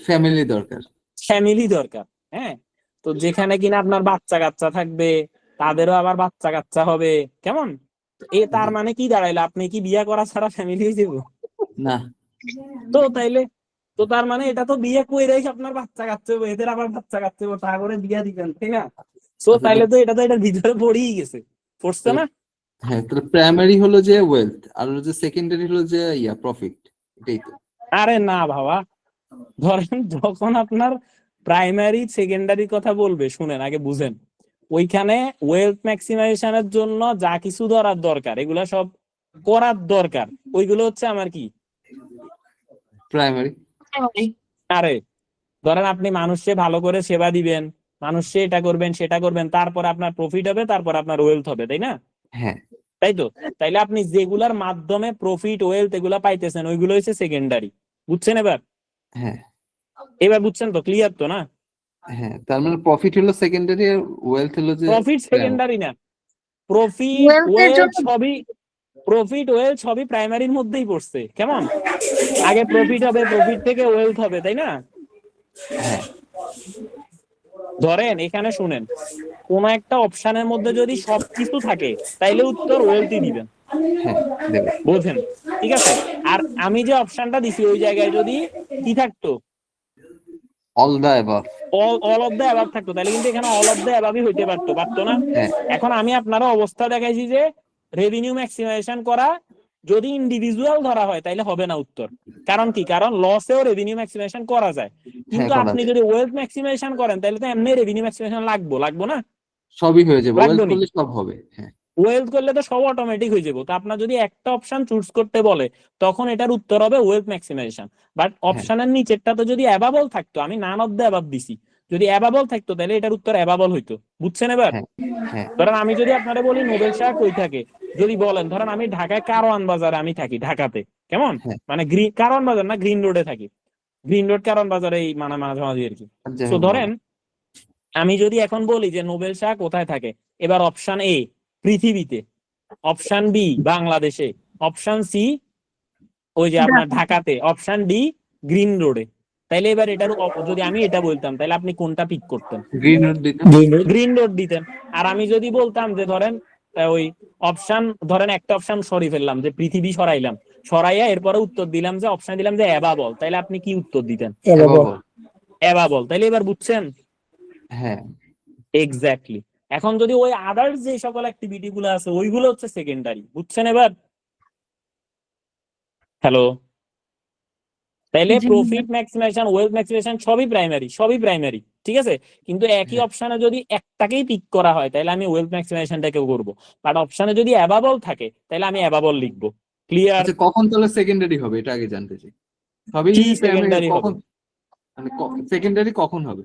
ফ্যামিলি দরকার। ফ্যামিলি দরকার, হ্যাঁ। তো যেখানে কিনা আপনার বাচ্চা কাচ্চা থাকবে, তাদেরও আবার বাচ্চা কাচ্চা হবে, কেমন? তার মানে কি দাঁড়াইলো, আপনি কি বিয়ে করা ছাড়া ফ্যামিলি হয়ে যাবো? না, তো তাইলে তো তার মানে এটা তো বিয়ে কইরাই আপনার বাচ্চা কাচ্চা হবে, এদের আবার বাচ্চা কাচ্চা হবে, তা করে বিয়ে দিবেন, তাই না? তো আচ্ছা, তাইলে তো এটা তো এটার ভিতরে পড়েই গেছে, পড়ছে না? হ্যাঁ, তাহলে প্রাইমারি হলো যে ওয়েলথ, আর হলো যে সেকেন্ডারি হলো যে প্রফিট, এটাই তো। আরে না বাবা, ধরেন যখন আপনার প্রাইমারি সেকেন্ডারি কথা বলবে, শুনেন আগে বুঝেন, ওইখানে ওয়েলথ ম্যাক্সিমাইজেশনের জন্য যা কিছু ধরার দরকার এগুলা সব করার দরকার, ওইগুলো হচ্ছে আমার কি, প্রাইমারি। আরে ধরেন আপনি মানুষকে ভালো করে সেবা দিবেন, মানুষকে এটা করবেন সেটা করবেন, তারপর আপনার প্রফিট হবে, তারপর আপনার ওয়েলথ হবে, তাই না? হ্যাঁ, তাই তো? তাইলে আপনি যেগুলার মাধ্যমে প্রফিট ওয়েলথ এগুলা পাইতেছেন ওইগুলো হচ্ছে সেকেন্ডারি, বুঝছেন? হ্যাঁ, এবার বুঝছেন তো, ক্লিয়ার তো না? হ্যাঁ, তার মানে প্রফিট হলো সেকেন্ডারি আর ওয়েলথ হলো যে প্রফিট সেকেন্ডারি না, প্রফিট Wealth এর ওয়েলথ জন্য সবই প্রাইমারির মধ্যেই পড়ছে, কেমন? আগে প্রফিট হবে, প্রফিট থেকে ওয়েলথ হবে, তাই না? হ্যাঁ, ধরেন এখানে শুনেন, কোন একটা অপশনের মধ্যে যদি সবকিছু থাকে তাইলে উত্তর ওয়েলথই দিবেন, হ্যাঁ, দেবে। বুঝেন? ঠিক আছে। আর আমি যে অপশনটা দিছি ওই জায়গায় যদি কি থাকতো, all the above. All of the above থাকতো, তাহলে কিন্তু এখানে অল অফ দ্য অ্যাবাভই হইতে পারতো না? হ্যাঁ, এখন আমি আপনারা অবস্থা দেখাইছি যে রেভিনিউ ম্যাক্সিমাইজেশন করা যদি ইন্ডিভিজুয়াল ধরা হয় তাহলে হবে না উত্তর। কারণ কি, কারণ লসেও রেভিনিউ ম্যাক্সিমাইজেশন করা যায়, কিন্তু করা আপনি যায়। যদি ওয়েলথ ম্যাক্সিমাইজেশন করেন তাহলে তো এমনি রেভিনিউ ম্যাক্সিমাইজেশন লাগবো না? সবই হয়ে যাবে, ওয়েলথ লাগবে নি? করলে সব হবে। হ্যাঁ, ওয়েলথ করলে তো সব অটোমেটিক হয়ে যাবো। তো আপনার যদি একটা অপশন চুজ করতে বলে তখন এটার উত্তর হবে ওয়েলথ ম্যাক্সিমাইজেশন। বাট অপশনের নিচেরটা তো যদি অ্যাবাবল থাকতো, আমি নান অফ দ্য অ্যাবাব দিছি, যদি অ্যাবাবল থাকতো তাহলে এটার উত্তর অ্যাবাবল হইতো, বুঝছেন? এবার হ্যাঁ, হ্যাঁ, ধরেন আমি যদি আপনারা বলি নোবেল শাহ কই থাকে, যদি বলেন ধরেন আমি ঢাকায় কারওয়ান বাজারে আমি থাকি, ঢাকাতে, কেমন? হ্যাঁ। মানে কারওয়ান বাজার না, গ্রিন রোডে থাকি, গ্রিন রোড কারওয়ান বাজারে, এই মাঝামাঝি আর কি। যাই তো হোক, ধরেন আমি যদি এখন বলি যে নোবেল শাহ কোথায় থাকে, এবার অপশন এ পৃথিবীতে, অপশন বি বাংলাদেশে, অপশন সি ওই যে আপনার ঢাকাতে, অপশন ডি গ্রিন রোডে, তাইলে এবার এটার যদি আমি এটা বলতাম তাহলে আপনি কোনটা পিক করতেন? গ্রিন রোড দিতে। গ্রিন রোড দিতেন। আর আমি যদি বলতাম যে ধরেন ওই অপশন, ধরেন একটা অপশন সরিয়ে ফেললাম, যে পৃথিবী সরাইয়া এরপরে উত্তর দিলাম যে অপশন দিলাম যে অ্যাবাবল, তাইলে আপনি কি উত্তর দিতেন? অ্যাবাবল। তাইলে এবার বুঝছেন? হ্যাঁ, এক্স্যাক্টলি। এখন যদি ওই আদার্স যে সকল অ্যাক্টিভিটি গুলো আছে ওইগুলো হচ্ছে সেকেন্ডারি, বুঝছেন? এবার হ্যালো, তাইলে প্রফিট ম্যাক্সিমাইজেশন ওয়েলথ ম্যাক্সিমাইজেশন সবই প্রাইমারি, ঠিক আছে। কিন্তু একই অপশনে যদি একটাকেই পিক করা হয় তাহলে আমি ওয়েলথ ম্যাক্সিমাইজেশনটাকে করবো, বাট অপশনে যদি অ্যাবাবল থাকে তাহলে আমি অ্যাবাবল লিখবো। ক্লিয়ার? আচ্ছা, কখন তাহলে সেকেন্ডারি হবে এটা আগে জানতে চাই। সবই কি প্রাইমারি, সেকেন্ডারি হবে? কখন মানে সেকেন্ডারি কখন হবে?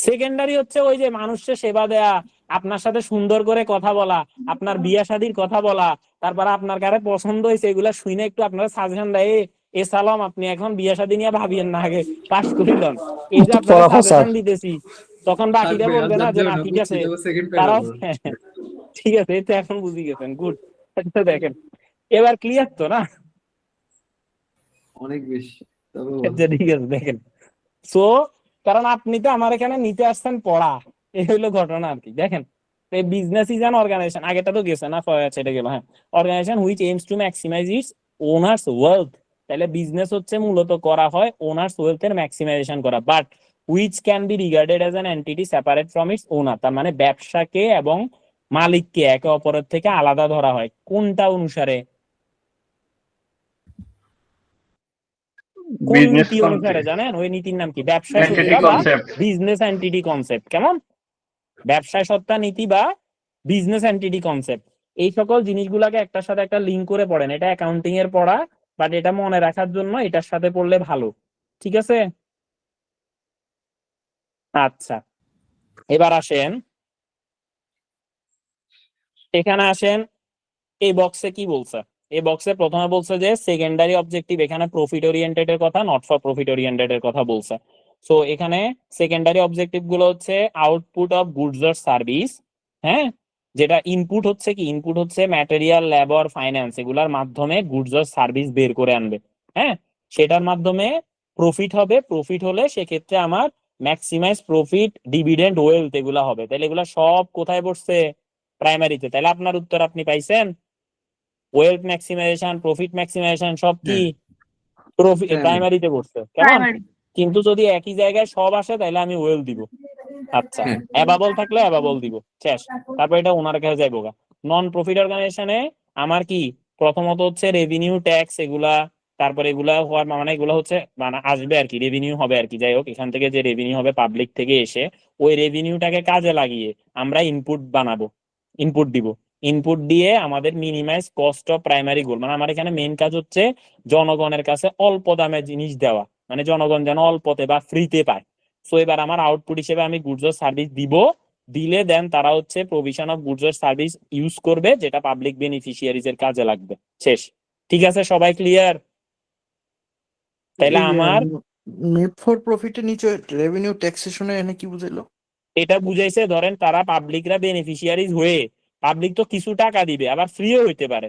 সেকেন্ডারি হচ্ছে ওই যে মানুষকে সেবা দেয়া, আপনার সাথে সুন্দর করে কথা বলা, আপনার বিয়া শাদীর কথা বলা, তারপরে আপনার কারে পছন্দ হয়েছে এগুলা শুনে একটু আপনারা সাজেশন দেয়, এ সালাম আপনি এখন বিয়া শাদী নিয়ে ভাবিয়েন না, আগে পাস করিলেন, এই যে আপনারা সাজেশন দিতেছি, তখন বাকিরা বলবে না যে না ঠিক আছে তারাও ঠিক আছে, এই তো এখন বুঝে গেছেন, গুড। দেখেন এবার ক্লিয়ার তো না? অনেক বেশি, তবে আচ্ছা, ঠিক আছে, দেখেন সো কারণ আপনি তো আমার এখানে নিতে আসছেন পড়া, এই হইলো ঘটনা আর কি। দেখেন বিজনেস ইজ অ্যান অর্গানাইজেশন, আগেটা তো গেছে না, সেটা গেল, হ্যাঁ, organisation which aims to maximise its owners wealth. তাহলে বিজনেস হচ্ছে মূলত করা হয় ওনার্স ওয়েলথ এর ম্যাক্সিমাইজেশন করা, but which can be regarded as an entity separate from its owner. তার মানে ব্যবসাকে এবং মালিককে একে অপরের থেকে আলাদা ধরা হয় কোনটা অনুসারে, কোন বিজনেস নীতি অনুসারে জানেন? ওই নীতির নাম কি? ব্যবসায় এন্টিটি সত্তা বা কনসেপ্ট। Business entity concept. কেমন? ব্যবসায় সত্তা নীতি বা বিজনেস এন্টিটি কনসেপ্ট। এই সকল জিনিসগুলাকে একটার সাথে একটা লিঙ্ক করে পড়েন, এটা অ্যাকাউন্টিং এর পড়া, বাট এটা মনে রাখার জন্য এটার সাথে পড়লে ভালো, ঠিক আছে? আচ্ছা, এবার আসেন, এখানে আসেন, এই বক্সে কি বলছে? এই বক্সে প্রথমে বলছে যে সেকেন্ডারি অবজেক্টিভ, এখানে প্রফিট ওরিয়েন্টেড এর কথা, নট ফর প্রফিট ওরিয়েন্টেড এর কথা বলছে। সো এখানে সেকেন্ডারি অবজেক্টিভ গুলো হচ্ছে output of goods or service, হ্যাঁ, যেটা ইনপুট হচ্ছে কি, ইনপুট হচ্ছে ম্যাটেরিয়াল, লেবার, ফাইন্যান্স, এগুলার মাধ্যমে গুডস অর সার্ভিস বের করে আনবে, হ্যাঁ, সেটার মাধ্যমে প্রফিট হবে, প্রফিট হলে সেক্ষেত্রে আমার ম্যাক্সিমাইজ প্রফিট, ডিভিডেন্ড, ওয়েলথ এগুলা হবে। তাহলে এগুলা সব কোথায় পড়ছে? প্রাইমারিতে। তাহলে আপনার উত্তর আপনি পাইছেন, ওয়েলথ ম্যাক্সিমাইজেশন, প্রফিট ম্যাক্সিমাইজেশন সব কি প্রফিট প্রাইমারিতে পড়ছে, কেমন? প্রাইমারি। কিন্তু যদি একই জায়গায় সব আসে তাহলে আমি ওয়েল দিব। আচ্ছা, হ্যাঁ। অ্যাবাবল থাকলে অ্যাবাবল দিব, শেষ। তারপর এটা ওনার কাছে যাইবো গা। নন প্রফিট অর্গানাইজেশনে আমার কি প্রথমত হচ্ছে রেভিনিউ, ট্যাক্স, এগুলা, তারপরে এগুলা হওয়ার মানে এগুলো হচ্ছে মানে আসবে আর কি, রেভিনিউ হবে আর কি, যাই হোক এখান থেকে যে রেভিনিউ হবে পাবলিক থেকে এসে, ওই রেভিনিউটাকে কাজে লাগিয়ে আমরা ইনপুট বানাবো, ইনপুট দিব, ইনপুট দিয়ে আমাদের মিনিমাইজ কস্ট অফ প্রাইমারি গোল, মানে আমার এখানে মেইন কাজ হচ্ছে জনগণের কাছে অল্প দামে জিনিস দেওয়া, মানে জনগণ যেন অল্পতে বা ফ্রিতে পায়। সো এবার আমার আউটপুট হিসেবে আমি গুডস অর সার্ভিস দিব, দিলে দেন তারা হচ্ছে provision of goods or service use করবে, যেটা পাবলিক বেনিফিশিয়ারিজ এর কাজে লাগবে, শেষ। ঠিক আছে, সবাই ক্লিয়ার? তাহলে আমার নেট ফর প্রফিটের নিচে রেভিনিউ ট্যাক্সেশনে এনে কি বুঝাইলো? এটা বুঝাইছে, ধরেন তারা পাবলিকরা বেনিফিশিয়ারিজ হয়ে, পাবলিক তো কিছু টাকা দিবে, আবার ফ্রিও হইতে পারে,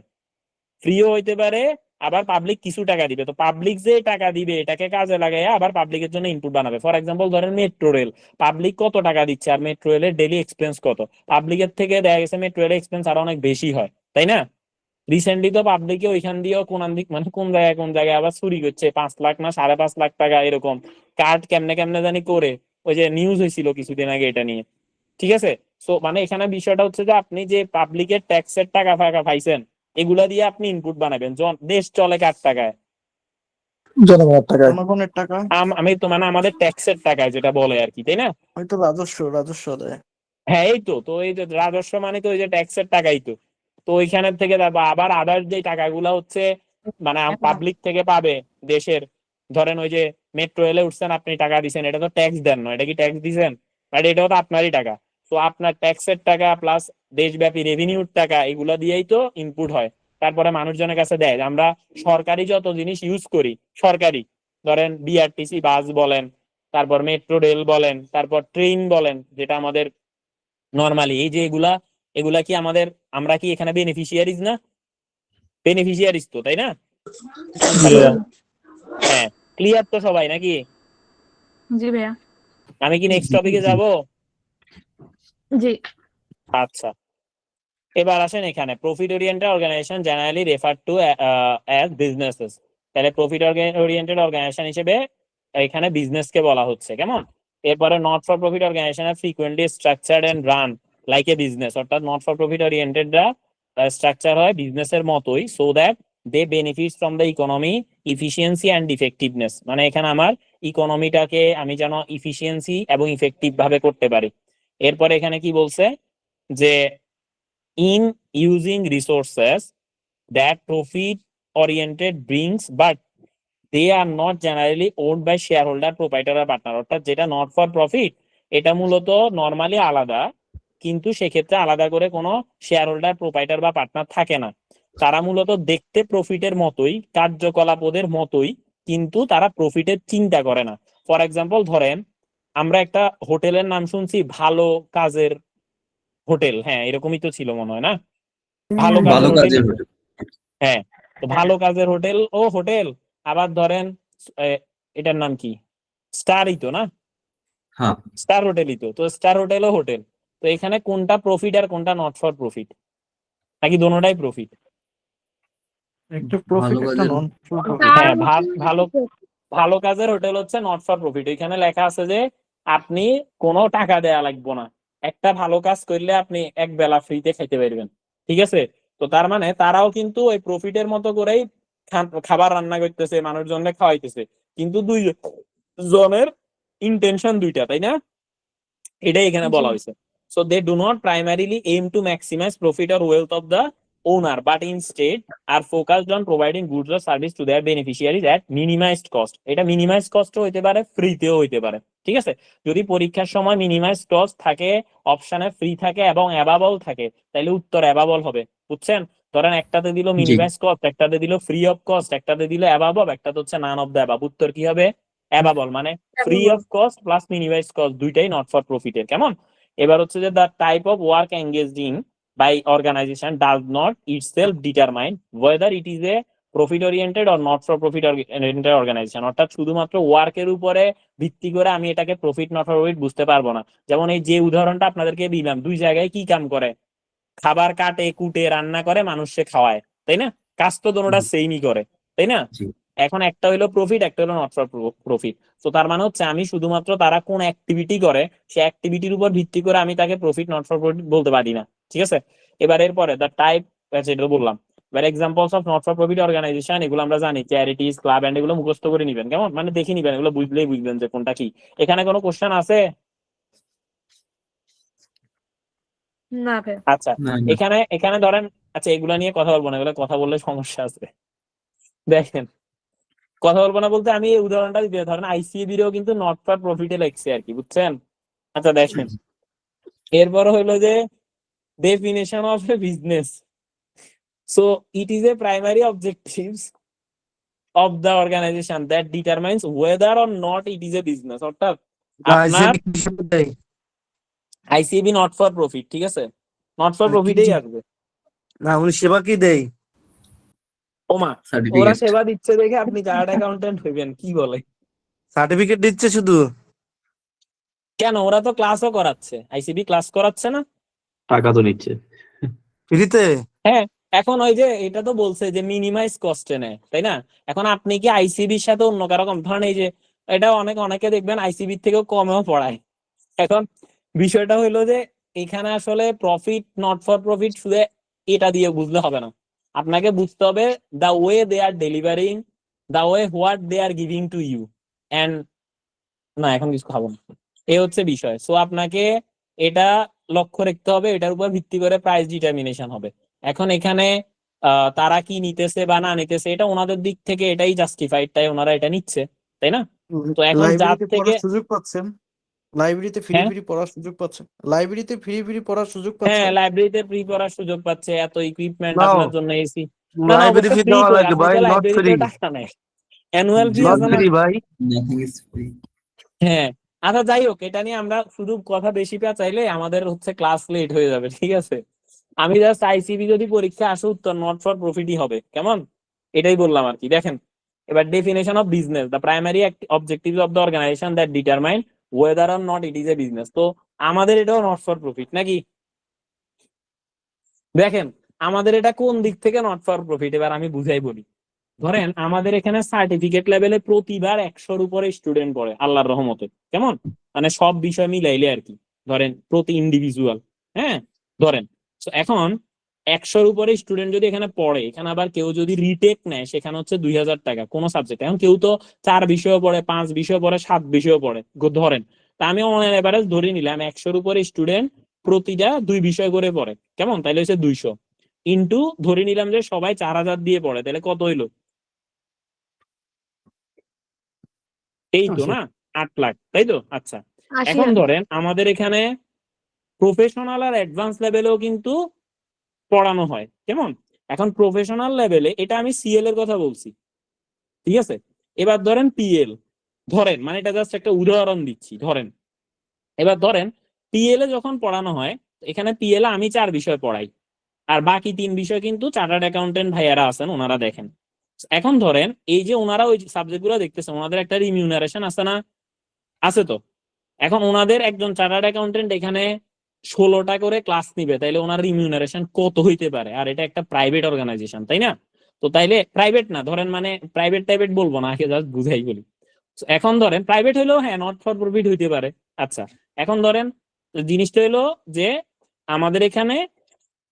ফ্রিও হইতে পারে, আবার পাবলিক কিছু টাকা দিবে, তো পাবলিক যে টাকা দিবে এটাকে কাজে লাগাই আবার পাবলিকের জন্য ইনপুট বানাবে। ফর এক্সাম্পল ধরেন মেট্রো রেল, পাবলিক কত টাকা দিচ্ছে আর মেট্রো রেলের ডেইলি এক্সপেন্স কত, পাবলিকের থেকে দেখা গেছে মেট্রো রেলের এক্সপেন্স আরো অনেক বেশি হয়, তাই না? রিসেন্টলি তো পাবলিকে ওইখান দিয়েও কোন দিক মানে কোন জায়গায় আবার চুরি করছে, 5 লাখ না 5.5 লাখ টাকা এরকম কার্ড কেমনে কেমনে জানি করে, ওই যে নিউজ হয়েছিল কিছুদিন আগে এটা নিয়ে, ঠিক আছে? সো মানে এখানে বিষয়টা হচ্ছে যে আপনি যে পাবলিকের ট্যাক্সের টাকা ফাঁকা পাইছেন, এগুলা দিয়ে আপনি ইনপুট বানাবেন। দেশ চলে কার টাকায়? জনগণের টাকা। জনগণের টাকা, আমি তো মানে আমাদের ট্যাক্সের টাকায় যেটা বলে আর কি, তাই না? ওই তো রাজস্ব দেয়। হ্যাঁ, এই তো, তো এই যে রাজস্ব মানে তো ওই যে ট্যাক্সের টাকাই তো, তো ওইখানের থেকে আবার আদার্স যে টাকাগুলা হচ্ছে মানে পাবলিক থেকে পাবে দেশের, ধরেন ওই যে মেট্রো রেলে উঠছেন, আপনি টাকা দিচ্ছেন, এটা তো ট্যাক্স দেন না, এটা কি ট্যাক্স দিচ্ছেন? বাট এটাও তো আপনারই টাকা। তো আপনার ট্যাক্সের টাকা প্লাস দেশব্যাপী রেভিনিউর টাকা, এগুলা দিয়েই তো ইনপুট হয়, তারপরে মানুষজনের কাছে দেয়। আমরা সরকারি যত জিনিস ইউজ করি, সরকারি ধরেন বিআরটিসি বাস বলেন, তারপর মেট্রো রেল বলেন, তারপর ট্রেন বলেন, যেটা আমাদের নর্মালি এই যে এগুলা কি আমাদের, আমরা কি এখানে বেনিফিশিয়ারিজ না? বেনিফিশিয়ারিজ তো, তাই না? হ্যাঁ, ক্লিয়ার তো সবাই নাকি? জি ভাইয়া। আমি কি নেক্সট টপিকে যাব? জি। আচ্ছা, এবার আসেন এখানে profit oriented organisation generally refer to as businesses. তাহলে প্রফিট ওরিয়েন্টেড অর্গানাইজেশন হিসেবে এখানে বিজনেসকে বলা হচ্ছে, কেমন? এরপরে not for profit organisation are frequently structured and run like a business, অর্থাৎ নট ফর প্রফিট ওরিয়েন্টেডরা স্ট্রাকচার হয় বিজনেসের মতোই, so that they benefit from the economy, efficiency and effectiveness, মানে এখানে আমার ইকোনমিটাকে আমি যেন ইফিসিয়েন্সি এবং ইফেক্টিভ ভাবে করতে পারি। এরপরে এখানে কি বলছে যে in using resources that profit oriented brings, but they are not generally owned by shareholder, proprietor or partner, অর্থাৎ যেটা নট ফর প্রফিট এটা মূলত নর্মালি আলাদা, কিন্তু সেক্ষেত্রে আলাদা করে কোনো শেয়ার হোল্ডার, প্রোপাইটার বা পার্টনার থাকে না। তারা মূলত দেখতে প্রফিটের মতোই, কার্যকলাপ ওদের মতোই, কিন্তু তারা প্রফিটের চিন্তা করে না। ফর এক্সাম্পল ধরেন আমরা একটা হোটেলের নাম শুনছি, ভালো কাজের হোটেল, হ্যাঁ এরকমই তো ছিল মনে হয় না, ভালো ভালো কাজের হোটেল। কাজের হোটেল। হ্যাঁ, তো ভালো কাজের হোটেল ও হোটেল। আবার ধরেন এটার নাম কি, স্টারই তো না, হ্যাঁ, স্টার হোটেলই তো, তো স্টার হোটেলও হোটেল। তো এখানে কোনটা প্রফিট আর কোনটা নট ফর প্রফিট, নাকি দোনোটাই প্রফিট? একটা প্রফিট ভালো একটা কাজের নন প্রফিট। হ্যাঁ, ভালো ভালো কাজের হোটেল হচ্ছে নট ফর প্রফিট। এখানে লেখা আছে যে আপনি কোনো টাকা দেয়া লাগবে না, একটা ভালো কাজ করলে আপনি এক বেলা ফ্রিতে খাইতে পারবেন। ঠিক আছে, তো তার মানে তারাও কিন্তু ওই প্রফিটের মতো করেই খাবার রান্না করতেছে, মানুষজনকে খাওয়াইতেছে, কিন্তু দুই জনের ইন্টেনশন দুইটা, তাই না? এটাই এখানে জি। বলা হয়েছে। So they do not primarily aim to maximise profit or wealth of the owner, but instead are focused on providing goods or service to their beneficiaries at minimized cost. এটা minimized cost ও হইতে পারে, ফ্রিতেও হইতে পারে। ঠিক আছে, যদি পরীক্ষার সময় minimized cost থাকে, অপশনে ফ্রি থাকে এবং অ্যাবাবল থাকে, তাহলে উত্তর অ্যাবাবল হবে। বুঝছেন? ধরেন একটাতে দিল জি। minimized cost, একটাতে দিল ফ্রি অফ কস্ট, একটাতে দিল অ্যাবাবল, একটাতে হচ্ছে নান অফ দ্য অ্যাবাব। উত্তর কি হবে? অ্যাবাবল, মানে free of cost plus minimized cost দুইটাই নট ফর প্রফিটের। কেমন? এবার হচ্ছে যে the type of work engaged in by organization does not itself determine whether it is a profit oriented or not for profit oriented organization। অর্থাৎ শুধুমাত্র ওয়ার্কের উপরে ভিত্তি করে আমি এটাকে প্রফিট নট ফর প্রফিট বুঝতে পারবো না। যেমন এই যে উদাহরণটা আপনাদেরকে দিলাম, দুই জায়গায় কি কাম করে, খাবার কাটে, কুটে, রান্না করে, মানুষকে খাওয়ায়, তাই না? কাজ তো দুটোটা সেমই করে, তাই না? জি। এখন একটা হইলো প্রফিট, একটা হলো নট ফর প্রফিট। তো তার মানে হচ্ছে আমি শুধুমাত্র তারা কোন অ্যাক্টিভিটি করে সে অ্যাক্টিভিটির উপর ভিত্তি করে আমি তাকে প্রফিট নট ফর প্রফিট বলতে পারি না। ঠিক আছে, এবার এরপরে দ্য টাইপ, এটা বললাম। এবার examples of not for profit organisation, এগুলো আমরা জানি, চ্যারিটিজ, ক্লাব এন্ড, এগুলো মুখস্থ করে নিবেন। কেমন? মানে দেখে নিবেন, এগুলো বুঝলেই বুঝবেন যে কোনটা কি। এখানে কোনো কোশ্চেন আছে? না ভাই। আচ্ছা, না, না। এখানে এখানে ধরেন, আচ্ছা এগুলা নিয়ে কথা বলবো না, এগুলো কথা বললে সমস্যা আছে। দেখেন, কথা বলবো না বলতে আমি এই উদাহরণটা দিতে, ধরেন আইসিএবিরও কিন্তু নট ফর প্রফিটে লেখছে আর কি, বুঝছেন? আচ্ছা দেখেন, এরপর হইলো যে definition of a business. So it is a primary objectives of the organisation that determines whether or not it is a business. অর্থাৎ আপনার আইসিএবি নট ফর প্রফিট, ঠিক আছে, নট ফর প্রফিটেই আসবে। না উনি সেবা কি দেয়? ওমা, ওরা সার্টিফিকেট। সেবা দিচ্ছে দেখে আপনি চার্টার্ড অ্যাকাউন্টেন্ট হইবেন? কি বলে? সার্টিফিকেট দিচ্ছে শুধু? কেন, ওরা তো ক্লাসও করাচ্ছে, আইসিবি ক্লাস করাচ্ছে না? টাকা তো নিচ্ছে। ফ্রিতে? হ্যাঁ, এখন ওই যে এটা তো বলছে যে মিনিমাইজ কস্টে নেয়, তাই না? এখন আপনি কি আইসিবির সাথে অন্য কারো ধরেন, এই যে এটা অনেকে দেখবেন আইসিবির থেকেও কমেও পড়ায়। এখন বিষয়টা হইলো যে এখানে আসলে প্রফিট নট ফর প্রফিট শুধু এটা দিয়ে বুঝলে হবে না, আপনাকে বুঝতে হবে the way they are delivering, the way what they are giving to you and, না এখন কিছু খাবো না, এ হচ্ছে বিষয়। সো আপনাকে এটা লক্ষ্য রাখতে হবে, এটার উপর ভিত্তি করে প্রাইস ডিটারমিনেশন হবে। এখন এখানে তারা কি নিতেছে বা না নিতেছে এটা ওনাদের দিক থেকে এটাই জাস্টিফাইড, তাই ওনারা এটা নিচ্ছে, তাই না? তো এখন যার লাইব্রেরিতে থেকে, পড়ার সুযোগ পাচ্ছেন? লাইব্রেরিতে ফ্রি হ্যাঁ ফ্রি পড়ার সুযোগ পাচ্ছেন? লাইব্রেরিতে ফ্রি ফ্রি পড়ার সুযোগ হ্যাঁ, পাচ্ছেন? লাইব্রেরিতে ফ্রি পড়ার সুযোগ পাচ্ছে, এত ইকুইপমেন্ট নাও, আপনার জন্য, এসি। না না, লাইব্রেরি অবশ্যই ফি ফ্রি দেওয়া তো, লাগে আপনি ভাই, তো নট ফ্রি। লাইব্রেরিতেও টাকা নেয়, অ্যানুয়াল ফি নট আছে না? ফ্রি ভাই। Nothing is free. হ্যাঁ, আচ্ছা যাই হোক, এটা নিয়ে আমরা শুধু কথা বেশি চাইলে আমাদের হচ্ছে ক্লাস লেট হয়ে যাবে, ঠিক আছে? আমি জাস্ট আইসিবি যদি পরীক্ষা আসে উত্তর নট ফর প্রফিটই হবে, কেমন? এটাই বললাম আর কি। দেখেন, এবার definition of business, the primary objective of the organisation that determine whether or not it is a business. তো আমাদের এটাও নট ফর প্রফিট নাকি? দেখেন, আমাদের এটা কোন দিক থেকে নট ফর প্রফিট, এবার আমি বুঝাই বলি। ধরেন আমাদের এখানে সার্টিফিকেট লেভেলে প্রতিবার 100-র উপরে স্টুডেন্ট পড়ে আল্লাহর রহমতে, কেমন? মানে সব বিষয় মিলাইলে আর কি, ধরেন প্রতি ইন্ডিভিজুয়াল, হ্যাঁ ধরেন। So, এখন 100-র উপরে স্টুডেন্ট যদি এখানে পড়ে, এখানে আবার কেউ যদি রিটেক নেয়, সেখানে হচ্ছে 2000 টাকা কোন সাবজেক্ট। এখন কেউ তো 4 বিষয় পড়ে, 5 বিষয় পড়ে, 7 বিষয় পড়ে, ধরেন। তা আমি অনলাইন এভারেজ ধরে নিলাম 100-র উপরে স্টুডেন্ট প্রতিটা 2 বিষয় করে পড়ে, কেমন? তাইলে হচ্ছে 200 ইন্টু ধরে নিলাম যে সবাই 4000 দিয়ে পড়ে, তাহলে কত হইলো? এই তো না, 8 লাখ, তাই তো? আচ্ছা, এখন ধরেন আমাদের এখানে প্রফেশনাল আর অ্যাডভান্স লেভেলেও কিন্তু পড়ানো হয়, কেমন? এখন প্রফেশনাল লেভেলে এটা আমি সিএল এর কথা বলছি, ঠিক আছে? এবার ধরেন পিএল, ধরেন মানে এটা জাস্ট একটা উদাহরণ দিচ্ছি, ধরেন এবার ধরেন পিএল এ যখন পড়ানো হয়, এখানে পিএল এ আমি 4 বিষয় পড়াই, আর বাকি 3 বিষয় কিন্তু চার্টার্ড অ্যাকাউন্টেন্ট ভাইয়ারা আছেন, ওনারা দেখেন। এখন ধরেন এই যে ওনারা ওই সাবজেক্ট গুলো দেখতেছে, ওনাদের একটা রিমিউনারেশন আছে না? আছে তো। এখন ওনাদের একজন চার্টার্ড অ্যাকাউন্টেন্ট এখানে 16টা করে ক্লাস নিবে, তাইলে ওনার রিমিউনারেশন কত হইতে পারে? আর এটা একটা প্রাইভেট অর্গানাইজেশন, তাই না? তো তাইলে প্রাইভেট না, ধরেন মানে প্রাইভেট বলবো না, আগে জাস্ট বুঝাই বলি। এখন ধরেন প্রাইভেট হইলেও হ্যাঁ নট ফর প্রফিট হইতে পারে। আচ্ছা, এখন ধরেন জিনিসটা হলো যে আমাদের এখানে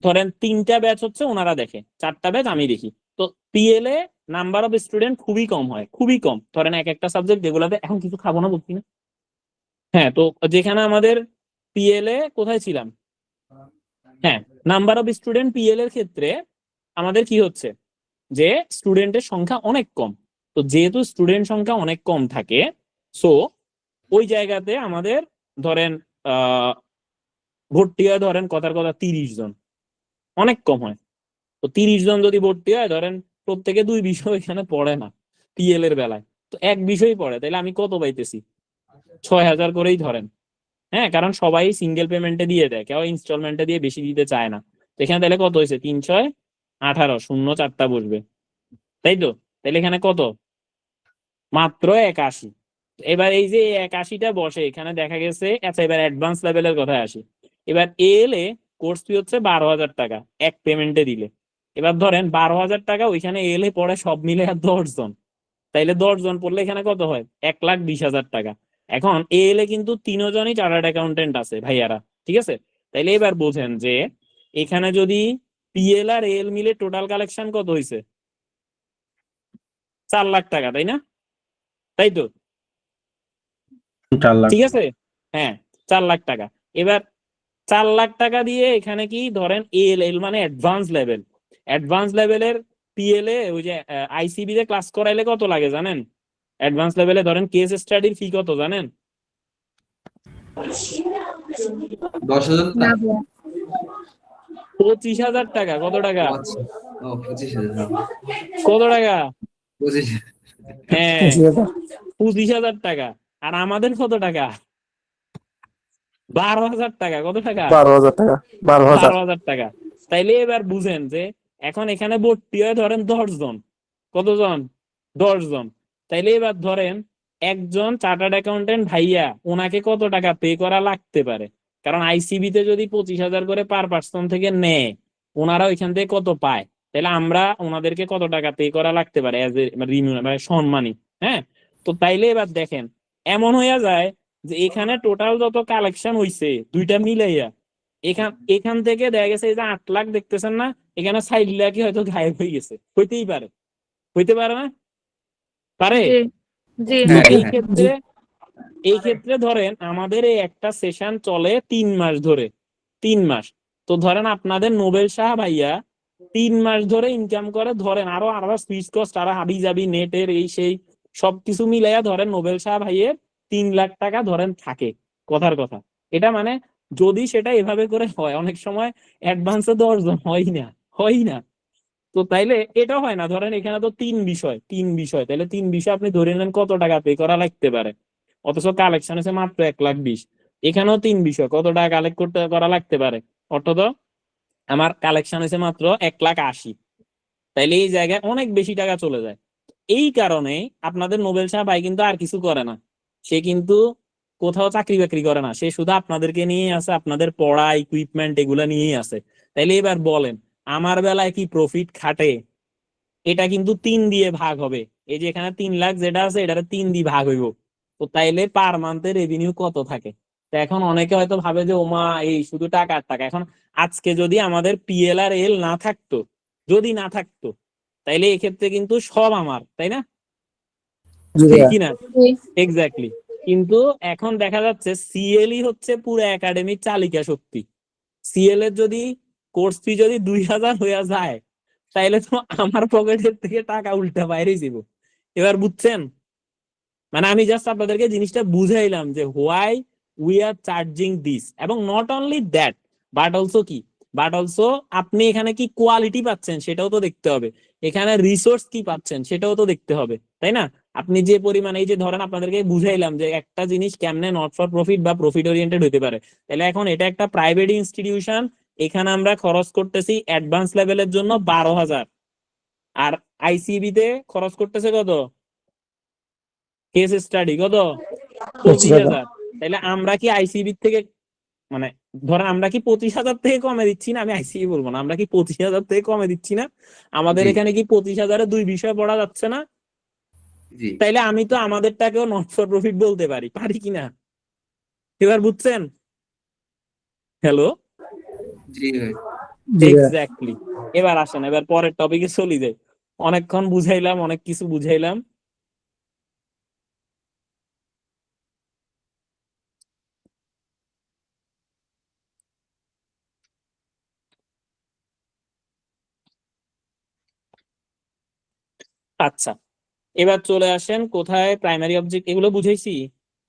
ধরেন 3টা ব্যাচ হচ্ছে ওনারা দেখে, 4টা ব্যাচ আমি দেখি। তো PL A number of student খুবই কম হয়, খুবই কম। ধরেন একটা সাবজেক্ট যেগুলোতে এখন কিছু খাবো না বলছি না, হ্যাঁ। তো যেখানে আমাদের পিএল এ কোথায় ছিলাম, হ্যাঁ, নাম্বার অফ স্টুডেন্ট পিএল এর ক্ষেত্রে আমাদের কি হচ্ছে যে স্টুডেন্টের সংখ্যা অনেক কম। তো যেহেতু স্টুডেন্ট সংখ্যা অনেক কম থাকে, সো ওই জায়গাতে আমাদের ধরেন ভর্তি হয় ধরেন কথার কথা 30 জন, অনেক কম হয়। তো 30 জন যদি ভর্তি হয়, ধরেন প্রত্যেকে 2 বিষয় এখানে পড়ে না পিএল এর বেলায়, তো 1 বিষয় পড়ে, তাহলে আমি কত পাইতেছি? 6000 করেই ধরেন, হ্যাঁ, কারণ সবাই সিঙ্গেল পেমেন্টে দিয়ে দেয়, কেউ ইনস্টলমেন্টে দিয়ে বেশি দিতে চায় না। তো এখানে তাহলে কত হয়েছে? 3 6 18, 0 4টা বসবে, তাই তো? তাহলে এখানে কত? মাত্র 81। এবার এই যে 81টা বসে এখানে দেখা গেছে। আচ্ছা, এবার অ্যাডভান্স লেভেলের কথায় আসি। এবার এল এ কোর্স ফি হচ্ছে 12,000 টাকা এক পেমেন্টে দিলে। এবার ধরেন 12,000 টাকা ওইখানে এল এ পড়ে সব মিলে আর 10 জন, তাইলে 10 জন পড়লে এখানে কত হয়? 1,20,000 টাকা। এখন এল এ কিন্তু 3 জনই চার্টার্ড অ্যাকাউন্টেন্ট আছে ভাইয়ারা, ঠিক আছে? তাইলে এবার বোঝেন যে এখানে যদি পিএল আর এল মিলে টোটাল কালেকশন কত হয়েছে? 4 লাখ টাকা, তাই না? তাই তো, 4 লাখ। ঠিক আছে, হ্যাঁ 4 লাখ টাকা। এবার 4 লাখ টাকা দিয়ে এখানে কি ধরেন এল মানে অ্যাডভান্স লেভেলের পিএল এ ওই যে আইসিবি তে ক্লাস করাইলে কত লাগে জানেন? অ্যাডভান্স লেভেলে ধরেন কেস স্টাডির ফি কত জানেন? 10,000 না? 25,000 টাকা। কত টাকা? আচ্ছা, ও 25,000। কত টাকা? 25,000। হ্যাঁ 25,000 টাকা। আর আমাদের কত টাকা? 12,000 টাকা। কত টাকা? 12,000 টাকা। 12,000। 12,000 টাকা। তাইলে এবার বুঝেন যে এখন এখানে ভর্তি হয় ধরেন 10 জন। কতজন? 10 জন। তাইলে এবার ধরেন একজন চার্টার্ড অ্যাকাউন্টেন্ট ভাইয়া ওনাকে কত টাকা পে করা লাগতে পারে? কারণ আইসিবি তে যদি 25,000 করে পার পার্সন থেকে নেয়, ওনারা ওইখান থেকে কত পায়? তাহলে আমরা ওনাদেরকে কত টাকা পে করা লাগতে পারে এজ এ মানে সম্মানী, হ্যাঁ? তো তাইলে এবার দেখেন এমন হইয়া যায় যে এখানে টোটাল যত কালেকশন হইছে দুইটা মিলাইয়া এখান থেকে দেখা গেছে যে 8 লাখ দেখতেছেন না, এখানে 4 লাখই হয়তো গায়েব হয়ে গেছে। হইতেই পারে, হইতে পারে না? পারে। জি তো হ্যাঁ, এই ক্ষেত্রে ধরেন আমাদের এই একটা সেশন চলে 3 মাস ধরে, 3 মাস। তো ধরেন আপনাদের নোবেল শাহ ভাইয়া 3 মাস ধরে ইনকাম করে, ধরেন আরো সুইচ কস্ট আর হাবি জাবি নেটের এই সেই সবকিছু মিলাইয়া ধরেন নোবেল শাহ ভাইয়ের 3 লাখ টাকা ধরেন থাকে, কথার কথা। এটা মানে যদি সেটা এভাবে করে হয়, অনেক সময় অ্যাডভান্সে 10 জন হয় না। তো তাইলে এটা হয় না। ধরেন এখানে তো 3 বিষয়, তাহলে 3 বিষয় আপনি ধরে নেন কত টাকা পে করা লাগতে পারে, অথচ কালেকশন আছে মাত্র 1,20,000। এখানেও 3 বিষয়, কত টাকা কালেক্ট করা লাগতে পারে, অর্থাৎ আমার কালেকশন আছে মাত্র 1,80,000। তাইলে এই জায়গায় অনেক বেশি টাকা চলে যায়। এই কারণে আপনাদের নোবেল শাহ ভাই কিন্তু আর কিছু করে না, সে কিন্তু কোথাও চাকরি বাকরি করে না, সে শুধু আপনাদেরকে নিয়েই আছে, আপনাদের পড়া ইকুইপমেন্ট এগুলা নিয়েই আছে। তাইলে এবার বলেন আমার বেলায় কি প্রফিট খাটে? এটা কিন্তু 3 দিয়ে ভাগ হবে। এই যে এখানে 3 লাখ যেটা আছে এটা 3 দিয়ে ভাগ হইব। তো তাইলে পার মান্থে রেভিনিউ কত থাকে? তো এখন অনেকে হয়তো ভাবে যে ওমা এই শুধু টাকা আর টাকা। এখন আজকে যদি আমাদের পিএল আর এল না থাকতো, যদি না থাকতো, তাইলে এক্ষেত্রে কিন্তু সব আমার, তাই না? ঠিক কিনা? এক্স্যাক্টলি। কিন্তু এখন দেখা যাচ্ছে সিএলই হচ্ছে পুরো একাডেমিক চালিকা শক্তি। সিএল এর যদি কোর্স ফি যদি 2,000 হইয়া যায়, তাইলে তো আমার পকেটের থেকে টাকা উল্টা বাইরে যাব। এবার বুঝছেন? মানে আমি জাস্ট আপনাদেরকে জিনিসটা বুঝাইলাম যে why we are charging this, এবং not only that but also কি, বাট অলসো আপনি এখানে কি কোয়ালিটি পাচ্ছেন সেটাও তো দেখতে হবে, এখানে রিসোর্স কি পাচ্ছেন সেটাও তো দেখতে হবে, তাই না? আপনি যে পরিমাণে, এই যে ধরেন আপনাদেরকে বুঝাইলাম যে একটা জিনিস কেমনে নট ফর প্রফিট বা প্রফিট ওরিয়েন্টেড হতে পারে, তাহলে এখন এটা একটা প্রাইভেট ইনস্টিটিউশন, এখানে আমরা খরচ করতেছি অ্যাডভান্স লেভেলের জন্য 12,000, আর আইসিবি তে খরচ করতেছে কত, কেস স্টাডি কত, 25,000। তাহলে আমরা কি আইসিবি থেকে, মানে ধরেন আমরা কি 25,000 থেকে কমে দিচ্ছি না, আমি আইসিবি বলবো না, আমরা কি 25,000 থেকে কমে দিচ্ছি না? আমাদের জি। এখানে কি 25,000-এ 2 বিষয় পড়া যাচ্ছে না? জি তাইলে আমি তো আমাদেরটাকেও নট ফর প্রফিট বলতে পারি, পারি কিনা? এবার বুঝছেন? হ্যালো, জি ভাই। এক্স্যাক্টলি। এবার আসেন, এবার পরের টপিকে চলি যাই। অনেকক্ষণ বুঝাইলাম, অনেক কিছু বুঝাইলাম। আচ্ছা, এবার চলে আসেন কোথায়, প্রাইমারি অবজেক্ট এগুলো বুঝাইছি।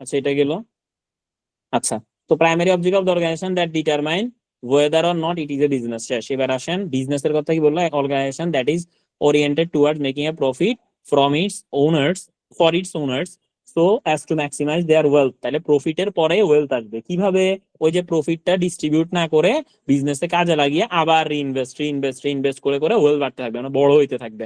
আচ্ছা, এটা গেল। আচ্ছা, তো primary object of the organisation that determine whether or not it is a business. শেষ। এবার আসেন বিজনেসের কথা কি বললো, organisation that is oriented toward making a profit from its owners, for its owners, so as to maximise their wealth. তাহলে প্রফিটের পরে ওয়েলথ আসবে কিভাবে? ওই যে প্রফিটটা ডিস্ট্রিবিউট না করে বিজনেসে কাজে লাগিয়ে আবার রিইনভেস্ট করে করে ওয়েলথ বাড়তে থাকবে, মানে বড় হইতে থাকবে,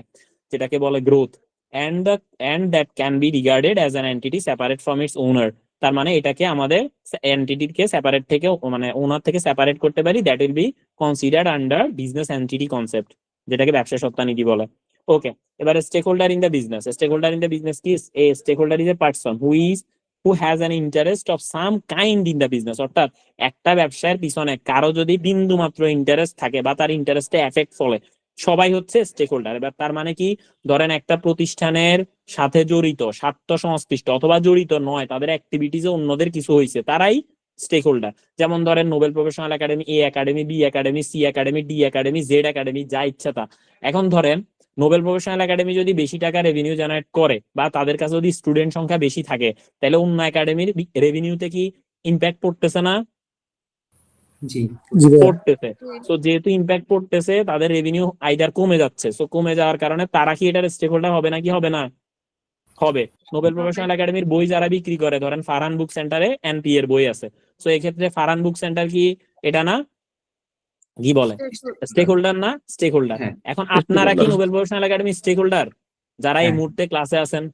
যেটাকে বলে growth. And that can be regarded as an entity separate from its owner. তার মানে এটাকে আমাদের এন্টিটিকে সেপারেট থেকে, মানে ওনার থেকে সেপারেট করতে পারি, that will be considered under business entity concept, যেটাকে ব্যবসা সত্তা নীতি বলে। ওকে, এবারে stakeholder in the business. Stakeholder in the business কি? A stakeholder is a person who has an interest of some kind in the business. অর্থাৎ একটা ব্যবসায়ের পিছনে কারো যদি বিন্দু মাত্র ইন্টারেস্ট থাকে বা তার ইন্টারেস্টে এফেক্ট ফলে, সবাই হচ্ছে স্টেক হোল্ডার। এবার তার মানে কি, ধরেন একটা প্রতিষ্ঠানের সাথে জড়িত, স্বার্থ সংশ্লিষ্ট অথবা জড়িত নয়, তাদের অ্যাক্টিভিটিসে অন্যদের কিছু হয়েছে, তারাই স্টেক হোল্ডার। যেমন ধরেন Nobel professional academy, A academy, B academy, C academy, D academy, Z academy, যা ইচ্ছা তা। এখন ধরেন নোবেল প্রফেশনাল একাডেমি যদি বেশি টাকা রেভিনিউ জেনারেট করে বা তাদের কাছে যদি স্টুডেন্ট সংখ্যা বেশি থাকে, তাহলে অন্য একাডেমির রেভিনিউতে কি ইম্প্যাক্ট পড়তেছে না? জি পড়তেছে। সো যেহেতু ইম্প্যাক্ট পড়তেছে, তাদের রেভিনিউ আইদার কমে যাচ্ছে, সো কমে যাওয়ার কারণে তারা কি এটার স্টেক হোল্ডার হবে নাকি হবে না? হবে। নোবেল প্রফেশনাল একাডেমির বই যারা বিক্রি করে, ধরেন ফারহান বুক সেন্টারে এনপি এর বই আছে, সো এক্ষেত্রে ফারহান বুক সেন্টার কি এটা না, কি বলে, স্টেক হোল্ডার না? Stakeholder. হ্যাঁ এখন আপনারা কি Noble professional Academy stakeholder, যারা এই হ্যাঁ। মুহূর্তে ক্লাসে আছেন?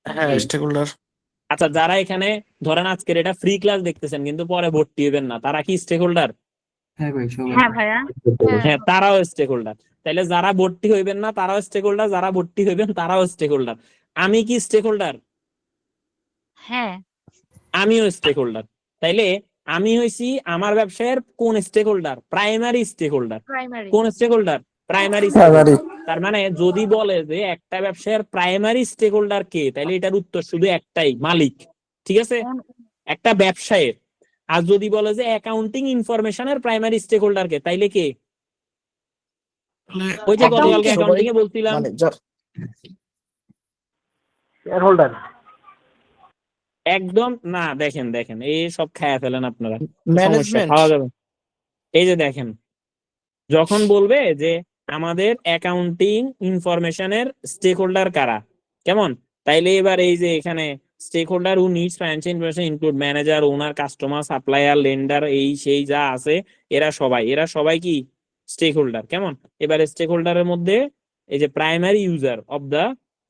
হ্যাঁ, স্টেক হোল্ডার। আচ্ছা, যারা এখানে ধরেন আজকের এটা ফ্রি ক্লাস দেখতেছেন কিন্তু পরে ভর্তি হবেন না, তারা কি স্টেক হোল্ডার? হ্যাঁ ভাই সবাই। হ্যাঁ ভাইয়া, হ্যাঁ, তারাও স্টেক হোল্ডার। তাইলে যারা ভর্তি হইবেন না তারাও স্টেক হোল্ডার, যারা ভর্তি হইবেন তারাও স্টেক হোল্ডার। আমি কি স্টেক হোল্ডার? হ্যাঁ আমিও স্টেক হোল্ডার। তাইলে আমি হইছি আমার ব্যবসায়ের কোন stakeholder? Primary stakeholder. Primary. কোন stakeholder? Primary stakeholder. তার মানে যদি বলে যে একটা ব্যবসায়ের প্রাইমারি স্টেক হোল্ডার কে, তাহলে এটার উত্তর শুধু একটাই, মালিক। ঠিক আছে, একটা ব্যবসায়ের। আর যদি বলে যে অ্যাকাউন্টিং ইনফরমেশনের প্রাইমারি স্টেক হোল্ডার কে, তাইলে কে? ওই যে গতকালকে অ্যাকাউন্টিং এ বলছিলাম, মানে যার একদম না। দেখেন দেখেন, এই সব খায়া ফেলেন আপনারা, সমস্যা, ম্যানেজমেন্ট। খাওয়া যাবে। এই যে দেখেন, যখন বলবে যে আমাদের অ্যাকাউন্টিং ইনফরমেশনের স্টেক হোল্ডার কারা, কেমন, তাইলে এবার এই যে এখানে stakeholder who needs financial information include manager, owner, customer, supplier, lender, এই সেই যা আছে, এরা সবাই কি স্টেক হোল্ডার। কেমন, এবার স্টেক হোল্ডারের মধ্যে এই যে primary user of the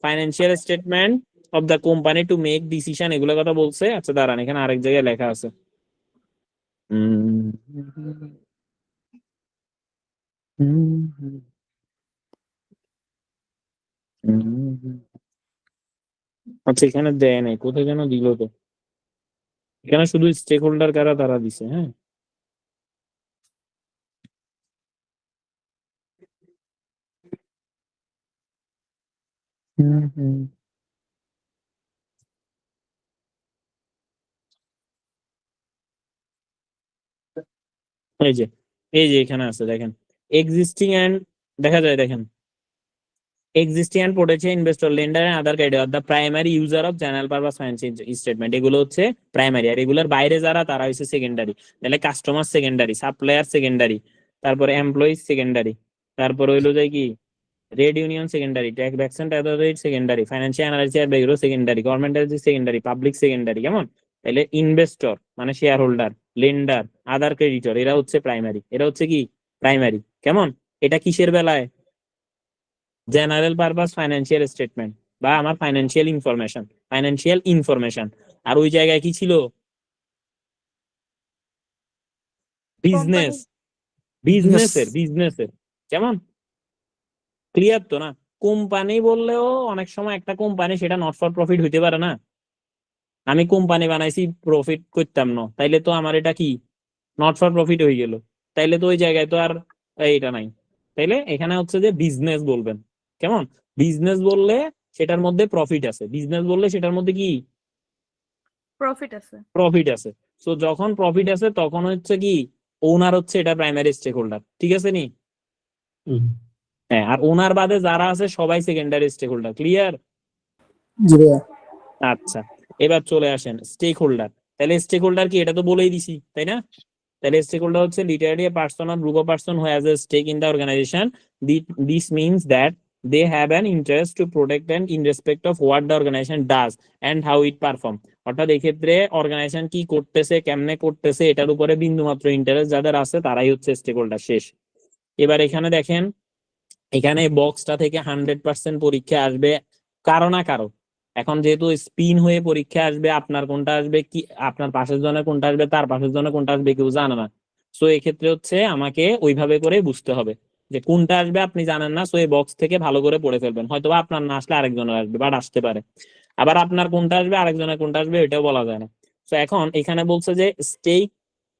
financial statement of the company to make decision, এগুলো কথা বলছে। আচ্ছা দাঁড়ান, এখানে আরেক জায়গায় লেখা আছে। আচ্ছা, এখানে দেয় নাই, কোথায় যেন দিল তো, এখানে শুধু স্টেক হোল্ডার কারা তারা দিছে। হ্যাঁ, এই যে এই যে এখানে আছে দেখেন, এক্সিস্টিং এন্ড, দেখা যায় দেখেন, existing and potential investor, lender and other creditor are the primary user of general purpose financial statement. এগুলো হচ্ছে প্রাইমারি, আর এগুলোর বাইরে যারা তারা হচ্ছে সেকেন্ডারি। তাহলে কাস্টমার সেকেন্ডারি, সাপ্লায়ার সেকেন্ডারি, তারপরে এমপ্লয়ি সেকেন্ডারি, তারপর হইলো যায় কি রেড ইউনিয়ন সেকেন্ডারি, ট্যাক্স ভ্যাকসেন্ট authority secondary, financial analysis bureau secondary, government agency secondary, public secondary. কেমন? তাহলে ইনভেস্টর মানে shareholder, lender, other creditor, এরা হচ্ছে প্রাইমারি। এরা হচ্ছে কি প্রাইমারি। কেমন? এটা কিসের বেলায়? জেনারেল পারপাস ফাইন্যান্সিয়াল স্টেটমেন্ট বা আমার ফাইন্যান্সিয়াল ইনফরমেশন। আর ওই জায়গায় কি ছিল? বিজনেসের। কেমন? ক্লিয়ার তো না? কোম্পানি বললেও অনেক সময় একটা কোম্পানি সেটা নট ফর প্রফিট হইতে পারে না। আমি কোম্পানি বানাইছি প্রফিট করতাম না, তাইলে তো আমার এটা কি নট ফর প্রফিট হয়ে গেল। তাইলে তো ওই জায়গায় তো আর এইটা নাই। তাইলে এখানে হচ্ছে যে বিজনেস বলবেন। কেমন? বিজনেস বললে সেটার মধ্যে প্রফিট আছে, বিজনেস বললে সেটার মধ্যে কি প্রফিট আছে। সো যখন প্রফিট আছে তখন হচ্ছে কি ওনার হচ্ছে এটা প্রাইমারি স্টেক হোল্ডার। ঠিক আছে নি? হ্যাঁ, আর ওনার বাদে যারা আছে সবাই সেকেন্ডারি স্টেক হোল্ডার। ক্লিয়ার? আচ্ছা, এবার চলে আসেন স্টেক হোল্ডার। তাহলে স্টেক হোল্ডার কি? এটা তো বলেই দিছি, তাই না? তাহলে স্টেক হোল্ডার হচ্ছে literally a person or group of person who has a stake in the organization. This means that they have an interest to protect and in respect of what the organization does and how it perform. অর্থাৎ এই ক্ষেত্রে organisation কি করতেছে, কেমনে করতেছে, এটার উপরে বিন্দুমাত্র ইন্টারেস্ট যাদের আছে তারাই হচ্ছে স্টেক হোল্ডার। শেষ। এবার এখানে দেখেন, এখানে বক্সটা থেকে 100% পরীক্ষা আসবে কারো না কারো। এখন যেহেতু স্পিন হয়ে পরীক্ষা আসবে, আপনার কোনটা আসবে, কি আপনার পাশের জনের কোনটা আসবে, তার পাশের জনের কোনটা আসবে কেউ জানে না। সো এক্ষেত্রে হচ্ছে আমাকে ওইভাবে করে বুঝতে হবে যে কোনটা আসবে আপনি জানেন না। সো এই বক্স থেকে ভালো করে পড়ে ফেলবেন। হয়তো আপনার না আসলে আরেকজনের আসবে, বাট আসতে পারে। আবার আপনার কোনটা আসবে, আরেকজনের কোনটা আসবে, এটাও বলা যায় না। সো এখন এখানে বলছে যে স্টেক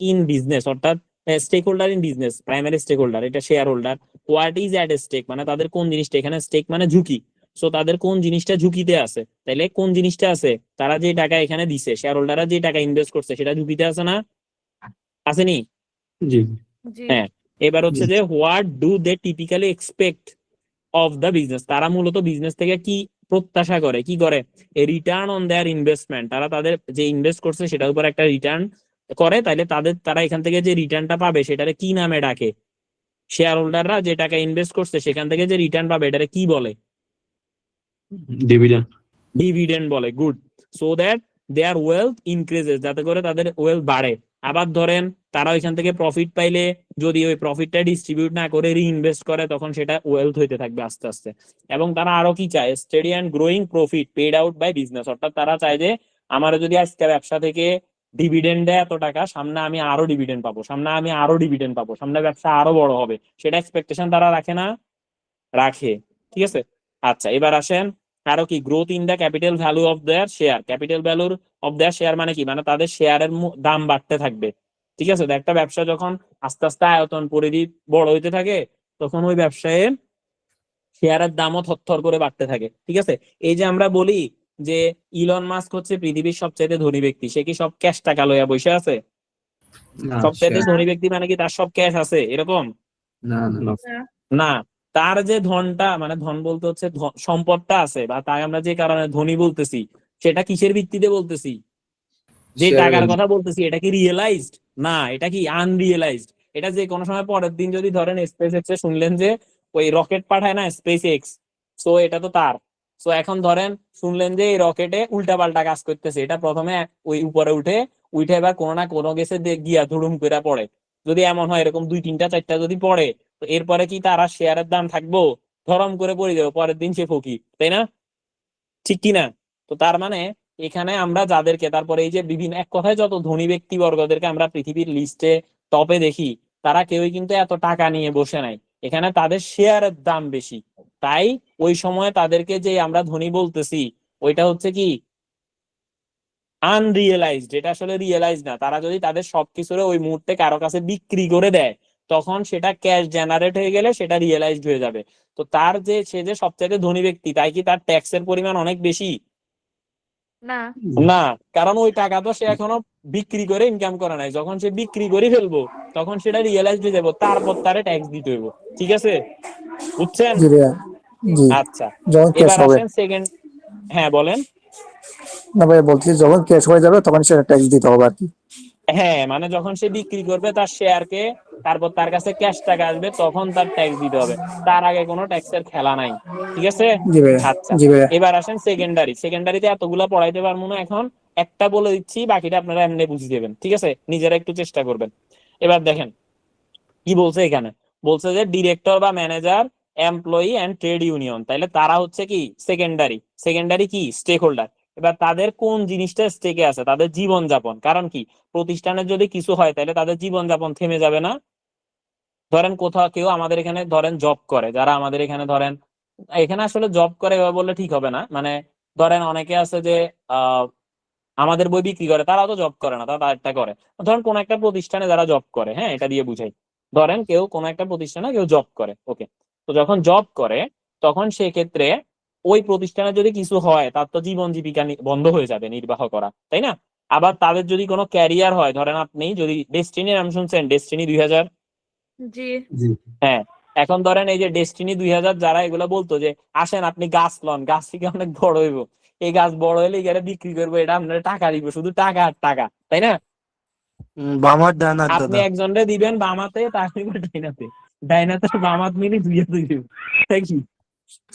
ইন বিজনেস, অর্থাৎ stakeholder in business, primary stakeholder এটা shareholder. What is at stake মানে তাদের কোন জিনিসটা, এখানে স্টেক মানে ঝুঁকি। সো তাদের কোন জিনিসটা ঝুঁকিতে আছে। তাইলে কোন জিনিসটা আছে? তারা যে টাকা এখানে দিছে, শেয়ার হোল্ডাররা যে টাকা ইনভেস্ট করছে সেটা ঝুঁকিতে আছে না? আসেনি? জি। হ্যাঁ। এবার হচ্ছে যে what do they typically expect of the business, তারা মূলত বিজনেস থেকে কি প্রত্যাশা করে, কি করে? A return on their investment, তারা তাদের যে ইনভেস্ট করছে সেটার উপর একটা রিটার্ন করে। তাইলে তারা এখান থেকে যে রিটার্নটা পাবে সেটারে কি নামে ডাকে? শেয়ার হোল্ডাররা যে টাকা ইনভেস্ট করছে সেখান থেকে যে রিটার্ন পাবে এটারে কি বলে? ডিভিডেন্ড বলে। Good. So that their wealth increases, যাতে করে তাদের ওয়েলথ বাড়ে। আবার ধরেন তারা ওইখান থেকে প্রফিট পাইলে যদি ওই প্রফিটটা ডিস্ট্রিবিউট না করে রিইনভেস্ট করে তখন সেটা ওয়েলথ হইতে থাকবে আস্তে আস্তে। এবং তারা আরো কি চায়? Steady and growing profit paid out by business, অর্থাৎ তারা চায় যে আমার যদি আজকে ব্যবসা থেকে ডিভিডেন্ড দেয় এত টাকা, সামনে আমি আরো ডিভিডেন্ড পাবো, সামনে ব্যবসা আরো বড় হবে, সেটা এক্সপেকটেশন তারা রাখে না? রাখে। ঠিক আছে। আচ্ছা, এবার আসেন আরো কি, growth in the capital value of their share. Capital value of their share মানে কি? মানে তাদের শেয়ারের দাম বাড়তে থাকবে। ঠিক আছে। একটা ব্যবসা যখন আস্তে আস্তে আয়তন পরিধি বড় হইতে থাকে তখন ওই ব্যবসায়ের শেয়ারের দামও থরথর করে বাড়তে থাকে। ঠিক আছে। এই যে আমরা বলি যে ইলন মাস্ক হচ্ছে পৃথিবীর সবচাইতে ধনী ব্যক্তি, সে কি সব ক্যাশ টাকা লইয়া বসে আছে? সবচাইতে ধনী ব্যক্তি মানে কি তার সব ক্যাশ আছে এরকম না? তার যে ধনটা, মানে ধন বলতে হচ্ছে সম্পদটা আছে, বা তাই আমরা যে কারণে ধনী বলতেছি সেটা কিসের ভিত্তিতে বলতেছি? যে টাকার কথা বলতেছি এটা কি রিয়েলাইজড? না, এটা কি আনরিয়েলাইজড। এটা যে কোনো সময় পরের দিন যদি ধরেন স্পেস এক্সে শুনলেন যে ওই রকেট পাঠায় না স্পেস এক্স, সো এটা তো তার। সো এখন ধরেন শুনলেন যে এই রকেটে উল্টাপাল্টা কাজ করতেছে, এটা প্রথমে ওই উপরে উঠে এবার কোনো না কোনো গেছে গিয়া ধুড়ুম করে পড়ে। যদি এমন হয় এরকম 2-3-4টা যদি পড়ে, তো এরপরে কি তারা শেয়ারের দাম থাকবো? ধরম করে পড়ে যাবে, পরের দিন সে ফকির, তাই না? ঠিক কিনা? তো তার মানে এখানে আমরা যাদেরকে, তারপরে এই যে বিভিন্ন, এক কথায় যত ধনী ব্যক্তিবর্গদেরকে আমরা পৃথিবীর লিস্টে টপে দেখি, তারা কেউই কিন্তু এত টাকা নিয়ে বসে নাই, এখানে তাদের শেয়ারের দাম বেশি। তাই ওই সময় তাদেরকে যে আমরা ধনী বলতেছি ওইটা হচ্ছে কি আনরিয়েলাইজড, এটা আসলে রিয়েলাইজ না। তারা যদি তাদের সবকিছুরে ওই মুহূর্তে কারো কাছে বিক্রি করে দেয় তখন সেটা ক্যাশ জেনারেট হয়ে গেলে সেটা রিয়েলাইজড হয়ে যাবে। তো তার যে সে যে সবচেয়ে ধনী ব্যক্তি, তাই কি তার ট্যাক্সের পরিমাণ অনেক বেশি? না, কারণ ওই টাকা তো সে এখনো বিক্রি করে ইনকাম করে নাই। যখন সে বিক্রি করে ফেলবো তখন সেটা রিয়েলাইজ হয়ে যাবো, তারপর তারে ট্যাক্স দিতে হইব। ঠিক আছে, বুঝছেন? জি, আচ্ছা, যখন ক্যাশ এবার হবে। আসেন সেকেন্ড। হ্যাঁ বলেন। না ভাই বলছি যখন ক্যাশ হয়ে যাবে তখন সেটা ট্যাক্স দিতে হবে আর কি। হ্যাঁ মানে যখন সে বিক্রি করবে তার শেয়ারকে, তারপর তার কাছে ক্যাশ টাকা আসবে, তখন তার ট্যাক্স দিতে হবে। তার আগে কোনো ট্যাক্সের খেলা নাই। ঠিক আছে। জি ভাইয়া, আচ্ছা, জি ভাইয়া। এবার আসেন সেকেন্ডারি। সেকেন্ডারিতে এতগুলা পড়াইতে পারবো না এখন, একটা বলে দিচ্ছি, বাকিটা আপনারা এমনি বুঝে দেবেন। ঠিক আছে, নিজেরা একটু চেষ্টা করবেন। এবার দেখেন কি বলছে এখানে। বলছে যে ডিরেক্টর বা manager, employee and trade union, তাইলে তারা হচ্ছে কি সেকেন্ডারি। সেকেন্ডারি কি স্টেক হোল্ডার। এবার তাদের কোন জিনিসটা স্টেকে আছে, তাদের জীবনযাপন। কারণ কি, প্রতিষ্ঠানের যদি কিছু হয় তাহলে তাদের জীবনযাপন থেমে যাবে না। ধরেন কোথাও কেউ আমাদের এখানে ধরেন জব করে, যারা আমাদের এখানে ধরেন, এখানে আসলে জব করে এভাবে বললে ঠিক হবে না, মানে ধরেন অনেকে আছে যে আহ আমাদের বই বিক্রি করে, তারাও তো জব করে না, তারা তাদেরটা করে। ধরেন কোন একটা প্রতিষ্ঠানে যারা জব করে, হ্যাঁ এটা দিয়ে বুঝাই। ধরেন কেউ কোন একটা প্রতিষ্ঠানে কেউ জব করে, ওকে। তো যখন জব করে তখন সেক্ষেত্রে ওই প্রতিষ্ঠানে যদি কিছু হয়, তার তো জীবন জীবিকা বন্ধ হয়ে যাবে নির্বাহ করা, তাই না? আবার তাদের যদি কোনো ক্যারিয়ার হয়, ধরেন আপনি যদি ডেস্টিনির নাম শুনছেন, ডেস্টিনি 2000। জি। জি। হ্যাঁ, এখন ধরেন এই যে ডেস্টিনি 2000 যারা এগুলো বলতো যে আসেন আপনি গাছ লন, গাছ থেকে অনেক বড় হইব, এই গাছ বড় হলে এখানে বিক্রি করবো, এটা আপনার টাকা দিব, শুধু টাকা আর টাকা, তাই না? বামার ডান আর আপনি দাদা। একজনরে দিবেন বামাতে, তার দিবেন ডাইনাতে, ডাইনাতে বামাত মিলি দুইয়ে দুই দিব, তাই কি?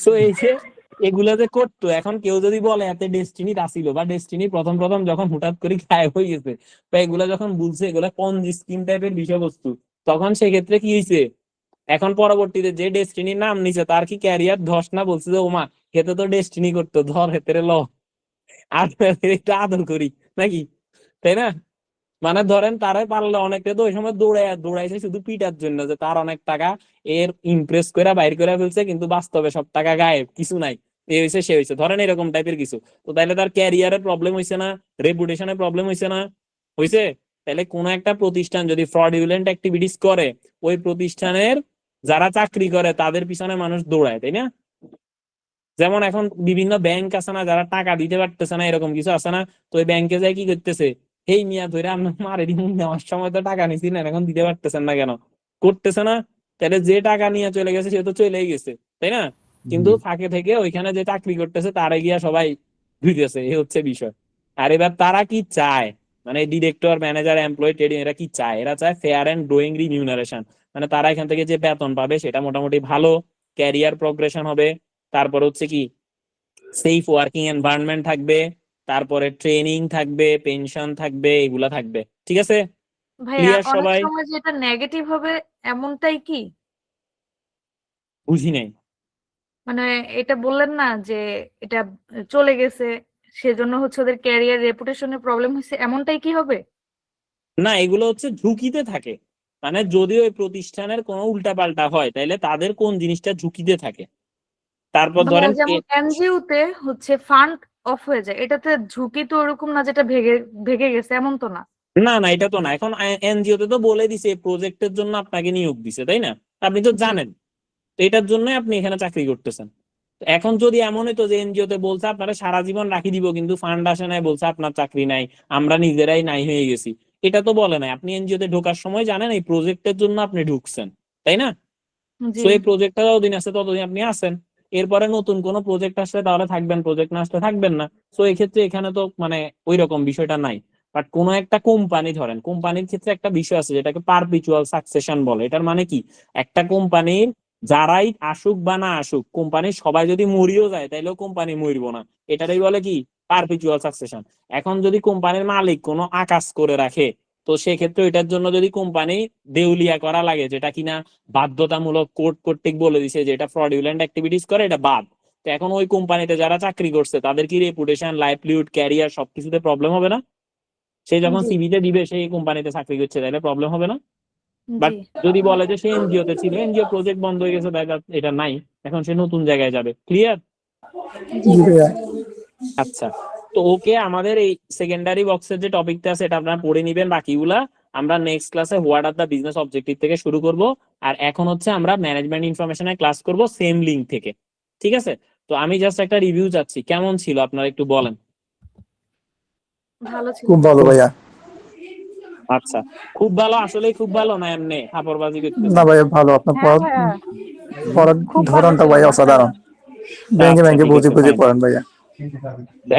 সো এই যে এগুলা যে করতো, এখন কেউ যদি বলে এতে ডেস্টিনি আসিল, বা ডেস্টিনি প্রথম প্রথম যখন হঠাৎ করে গায়েব হয়ে গেছে, বা এগুলা যখন বুঝছে এগুলা পঞ্জি স্কিম টাইপের বিষয়বস্তু, তখন সেক্ষেত্রে কি হয়েছে, এখন পরবর্তীতে যে ডেস্টিনির নাম নিছে তার কি ক্যারিয়ার ধস না, বলছে যে ওমা হেতে তো ডেস্টিনি করতো, ধর হেতেরে ল, আর একটু আদর করি নাকি, তাই না? মানে ধরেন তারাই পারলে, অনেকে তো ওই সময় দৌড়াইছে শুধু পিটার জন্য, যে তার অনেক টাকা এর ইমপ্রেস করে বাইর করে ফেলছে, কিন্তু বাস্তবে সব টাকা গায়েব, কিছু নাই, এ হয়েছে সে হয়েছে, ধরেন এরকম টাইপের কিছু। তো তাইলে তার ক্যারিয়ারের প্রবলেম হয়েছে না, রেপুটেশনের প্রবলেম হয়েছে না, হয়েছে। তাহলে কোন একটা প্রতিষ্ঠান যদি ফ্রডুলেন্ট অ্যাক্টিভিটিস করে, ওই প্রতিষ্ঠানের যারা চাকরি করে তাদের পিছনে মানুষ দৌড়ায়, তাই না? যেমন এখন বিভিন্ন ব্যাংক আছে না, যারা টাকা দিতে পারতেছে না, এরকম কিছু আছে না, তো ওই ব্যাংকে যায় কি করতেছে, এই মিয়া ধরে আপনার মারে দিন, নেওয়ার সময় তো টাকা নিছি না, এখন দিতে পারতেছেন না কেন, করতেছে না। তাহলে যে টাকা নিয়ে চলে গেছে সে তো চলেই গেছে, তাই না? কিন্তু ফাঁকে থেকে ওইখানে যে চাকরি করতেছে তারে গিয়া সবাই ধুইতেছে, এই হচ্ছে বিষয়। আর এবার তারা কি চায়, মানে ডিরেক্টর, ম্যানেজার, এমপ্লয়ি, ট্রেডিং, এরা কি চায়? এরা চায় ফেয়ার এন্ড গ্রোয়িং রিমিউনারেশন, মানে তারা এখান থেকে যে বেতন পাবে সেটা মোটামুটি ভালো, ক্যারিয়ার প্রগ্রেশন হবে, তারপর হচ্ছে কি সেফ ওয়ার্কিং এনভায়রনমেন্ট থাকবে, তারপরে ট্রেনিং থাকবে, পেনশন থাকবে, এগুলা থাকবে। ঠিক আছে, ভাইয়া ক্লিয়ার অনেক সবাই? সময় যেটা নেগেটিভ হবে এমনটাই কি? বুঝি নাই। মানে এটা বললেন না যে এটা চলে গেছে, সেজন্য হচ্ছে ওদের ক্যারিয়ার রেপুটেশনের প্রবলেম হয়েছে, এমনটাই কি হবে? না, এগুলো হচ্ছে ঝুঁকিতে থাকে, মানে যদি ওই প্রতিষ্ঠানের কোনো উল্টাপাল্টা হয় তাহলে তাদের কোন জিনিসটা ঝুঁকিতে থাকে। তারপর ভাইয়া ধরেন যেমন এনজিও তে হচ্ছে ফান্ড অফ হয়ে যায়, এটাতে ঝুঁকি তো ওরকম না যেটা ভেঙে ভেঙে গেছে, এমন তো না। না না, এটা তো না। এখন এনজিও তে তো বলে দিছে প্রজেক্টের জন্য আপনাকে নিয়োগ দিছে, তাই না? আপনি তো জি। জানেন, তো এটার জন্যই আপনি এখানে চাকরি করতেছেন। তো এখন যদি এমন হতো যে এনজিও তে বলছে আপনারা সারা জীবন রাখি দিব, কিন্তু ফান্ড আসে নাই, বলছে আপনার চাকরি নাই, আমরা নিজেরাই নাই হয়ে গেছি, এটা তো বলে নাই। আপনি এনজিও তে ঢোকার সময় জানেন এই প্রজেক্টের জন্য আপনি ঢুকছেন, তাই না? জি। সো এই প্রজেক্টটা যতদিন আছে ততদিন আপনি আছেন, এরপরে নতুন কোনো প্রজেক্ট আসলে তাহলে থাকবেন, প্রজেক্ট না আসলে থাকবেন না। সো এই ক্ষেত্রে এখানে তো মানে ওই রকম বিষয়টা নাই। বাট কোন একটা কোম্পানি, ধরেন কোম্পানির ক্ষেত্রে একটা বিষয় আছে যেটাকে পারপিচুয়াল সাকসেশন বলে। এটার মানে কি, একটা কোম্পানির যারাই আসুক বা না আসুক, কোম্পানির সবাই যদি মরিও যায় তাইলেও কোম্পানি মরবো না, এটারই বলে কি পারপিচুয়াল সাকসেশন। এখন যদি কোম্পানির মালিক কোনো আকাজ করে রাখে, তো সেক্ষেত্রে এটার জন্য যদি কোম্পানি দেউলিয়া করা লাগে, যেটা কিনা বাধ্যতামূলক, কোর্ট কর্তৃক বলে দিছে যে এটা ফ্রডুলেন্ট অ্যাক্টিভিটিস করে, এটা বাদ। তো এখন ওই কোম্পানিতে যারা চাকরি করছে তাদের কি রেপুটেশন, লাইভলিহুড, ক্যারিয়ার সবকিছুতে প্রবলেম হবে না? সে যখন জি। সিভিতে দিবে সেই কোম্পানিতে চাকরি করছে, তাহলে প্রবলেম হবে না? বাট জি। যদি বলে যে সে এনজিও তে ছিল, এনজিও প্রজেক্ট বন্ধ হয়ে গেছে, দেখা এটা নাই, এখন সে নতুন জায়গায় যাবে। ক্লিয়ার? জি জি ভাইয়া। আচ্ছা, তো ওকে, আমাদের এই সেকেন্ডারি বক্সের যে টপিকটা আছে এটা আপনারা পড়ে নিবেন, বাকিগুলা আমরা নেক্সট ক্লাসে what are the business objective থেকে শুরু করব। আর এখন হচ্ছে আমরা ম্যানেজমেন্ট ইনফরমেশনের ক্লাস করব সেম লিঙ্ক থেকে। ঠিক আছে, তো আমি জাস্ট একটা রিভিউ চাচ্ছি, কেমন ছিল আপনারা একটু বলেন। ভালো ছিল। খুব ভালো ভাইয়া। আচ্ছা, খুব ভালো, আসলেই খুব ভালো না এমনি ফাপড়বাজি না করতেছেন? ভাইয়া ভালো, আপনার হ্যাঁ ভাইয়া, পড়ার খুব ভালো ধরনটা ছিল ভাইয়া মাশাআল্লাহ। অসাধারণ। ব্যাংকে ব্যাংকে বুঝে বুঝে পড়ান ভাইয়া।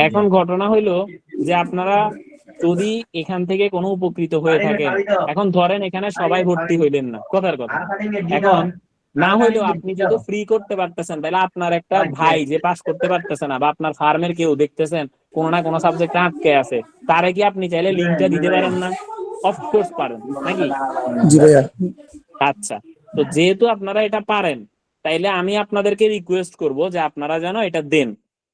এখন ঘটনা হইলো যে আপনারা যদি এখান থেকে কোনো উপকৃত হয়ে থাকেন, এখন ধরেন এখানে সবাই ভর্তি হইলেন না, কথার কথা, এখন না হইলেও আপনি যদি ফ্রি করতে পারতেছেন, তাহলে আপনার একটা ভাই যে পাস করতে পারতেছে না, বা আপনার ফার্মের কেউ দেখতেছেন কোনো না কোনো সাবজেক্টে আটকে আছে, তারে কি আপনি চাইলে লিঙ্কটা দিতে পারেন না? অফকোর্স পারেন, নাকি? জি ভাইয়া। আচ্ছা, তো যেহেতু আপনারা এটা পারেন, তাইলে আমি আপনাদেরকে রিকোয়েস্ট করব যে আপনারা যেন এটা দেন।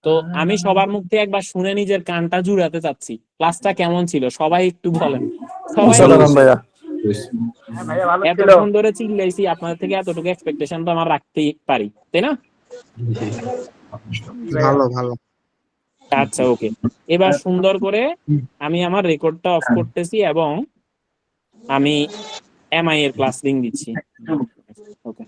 তো আমি সবার মুখ থেকে একবার শুনে নিজের কানটা জুড়াতে চাচ্ছি, ক্লাসটা কেমন ছিল সবাই একটু বলেন। সবাই অসাধারণ ভাইয়া। এতক্ষণ ধরে চিল্লাইছি, আপনাদের থেকে এতটুকু এক্সপেকটেশন তো আমার রাখতেই পারি, তাই না? ভালো ভালো। আচ্ছা, ওকে, এবার সুন্দর করে আমি আমার রেকর্ডটা অফ করতেছি এবং আমি এমআই এর ক্লাস লিংক দিচ্ছি। ওকে,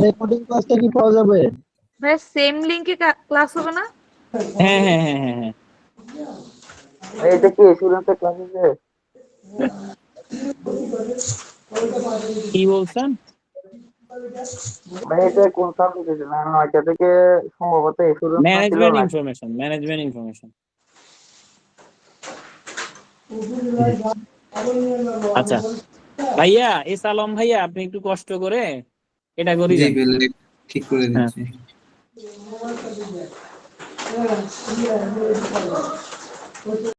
রেকর্ডিং ক্লাসটা কি পাওয়া যাবে? ভাই সেম লিংকে ক্লাস হবে না? হ্যাঁ হ্যাঁ হ্যাঁ হ্যাঁ হ্যাঁ, এটা কি স্টুডেন্টের ক্লাস আছে? কি বলছেন? ভাই এটা কোন সাবজেক্টে? না এটা থেকে সম্ভবত student management information, management information. আচ্ছা ভাইয়া, এস আলম ভাইয়া, আপনি একটু কষ্ট করে এটা করি জি দেন। বেলে ঠিক করে হ্যাঁ। দিচ্ছি।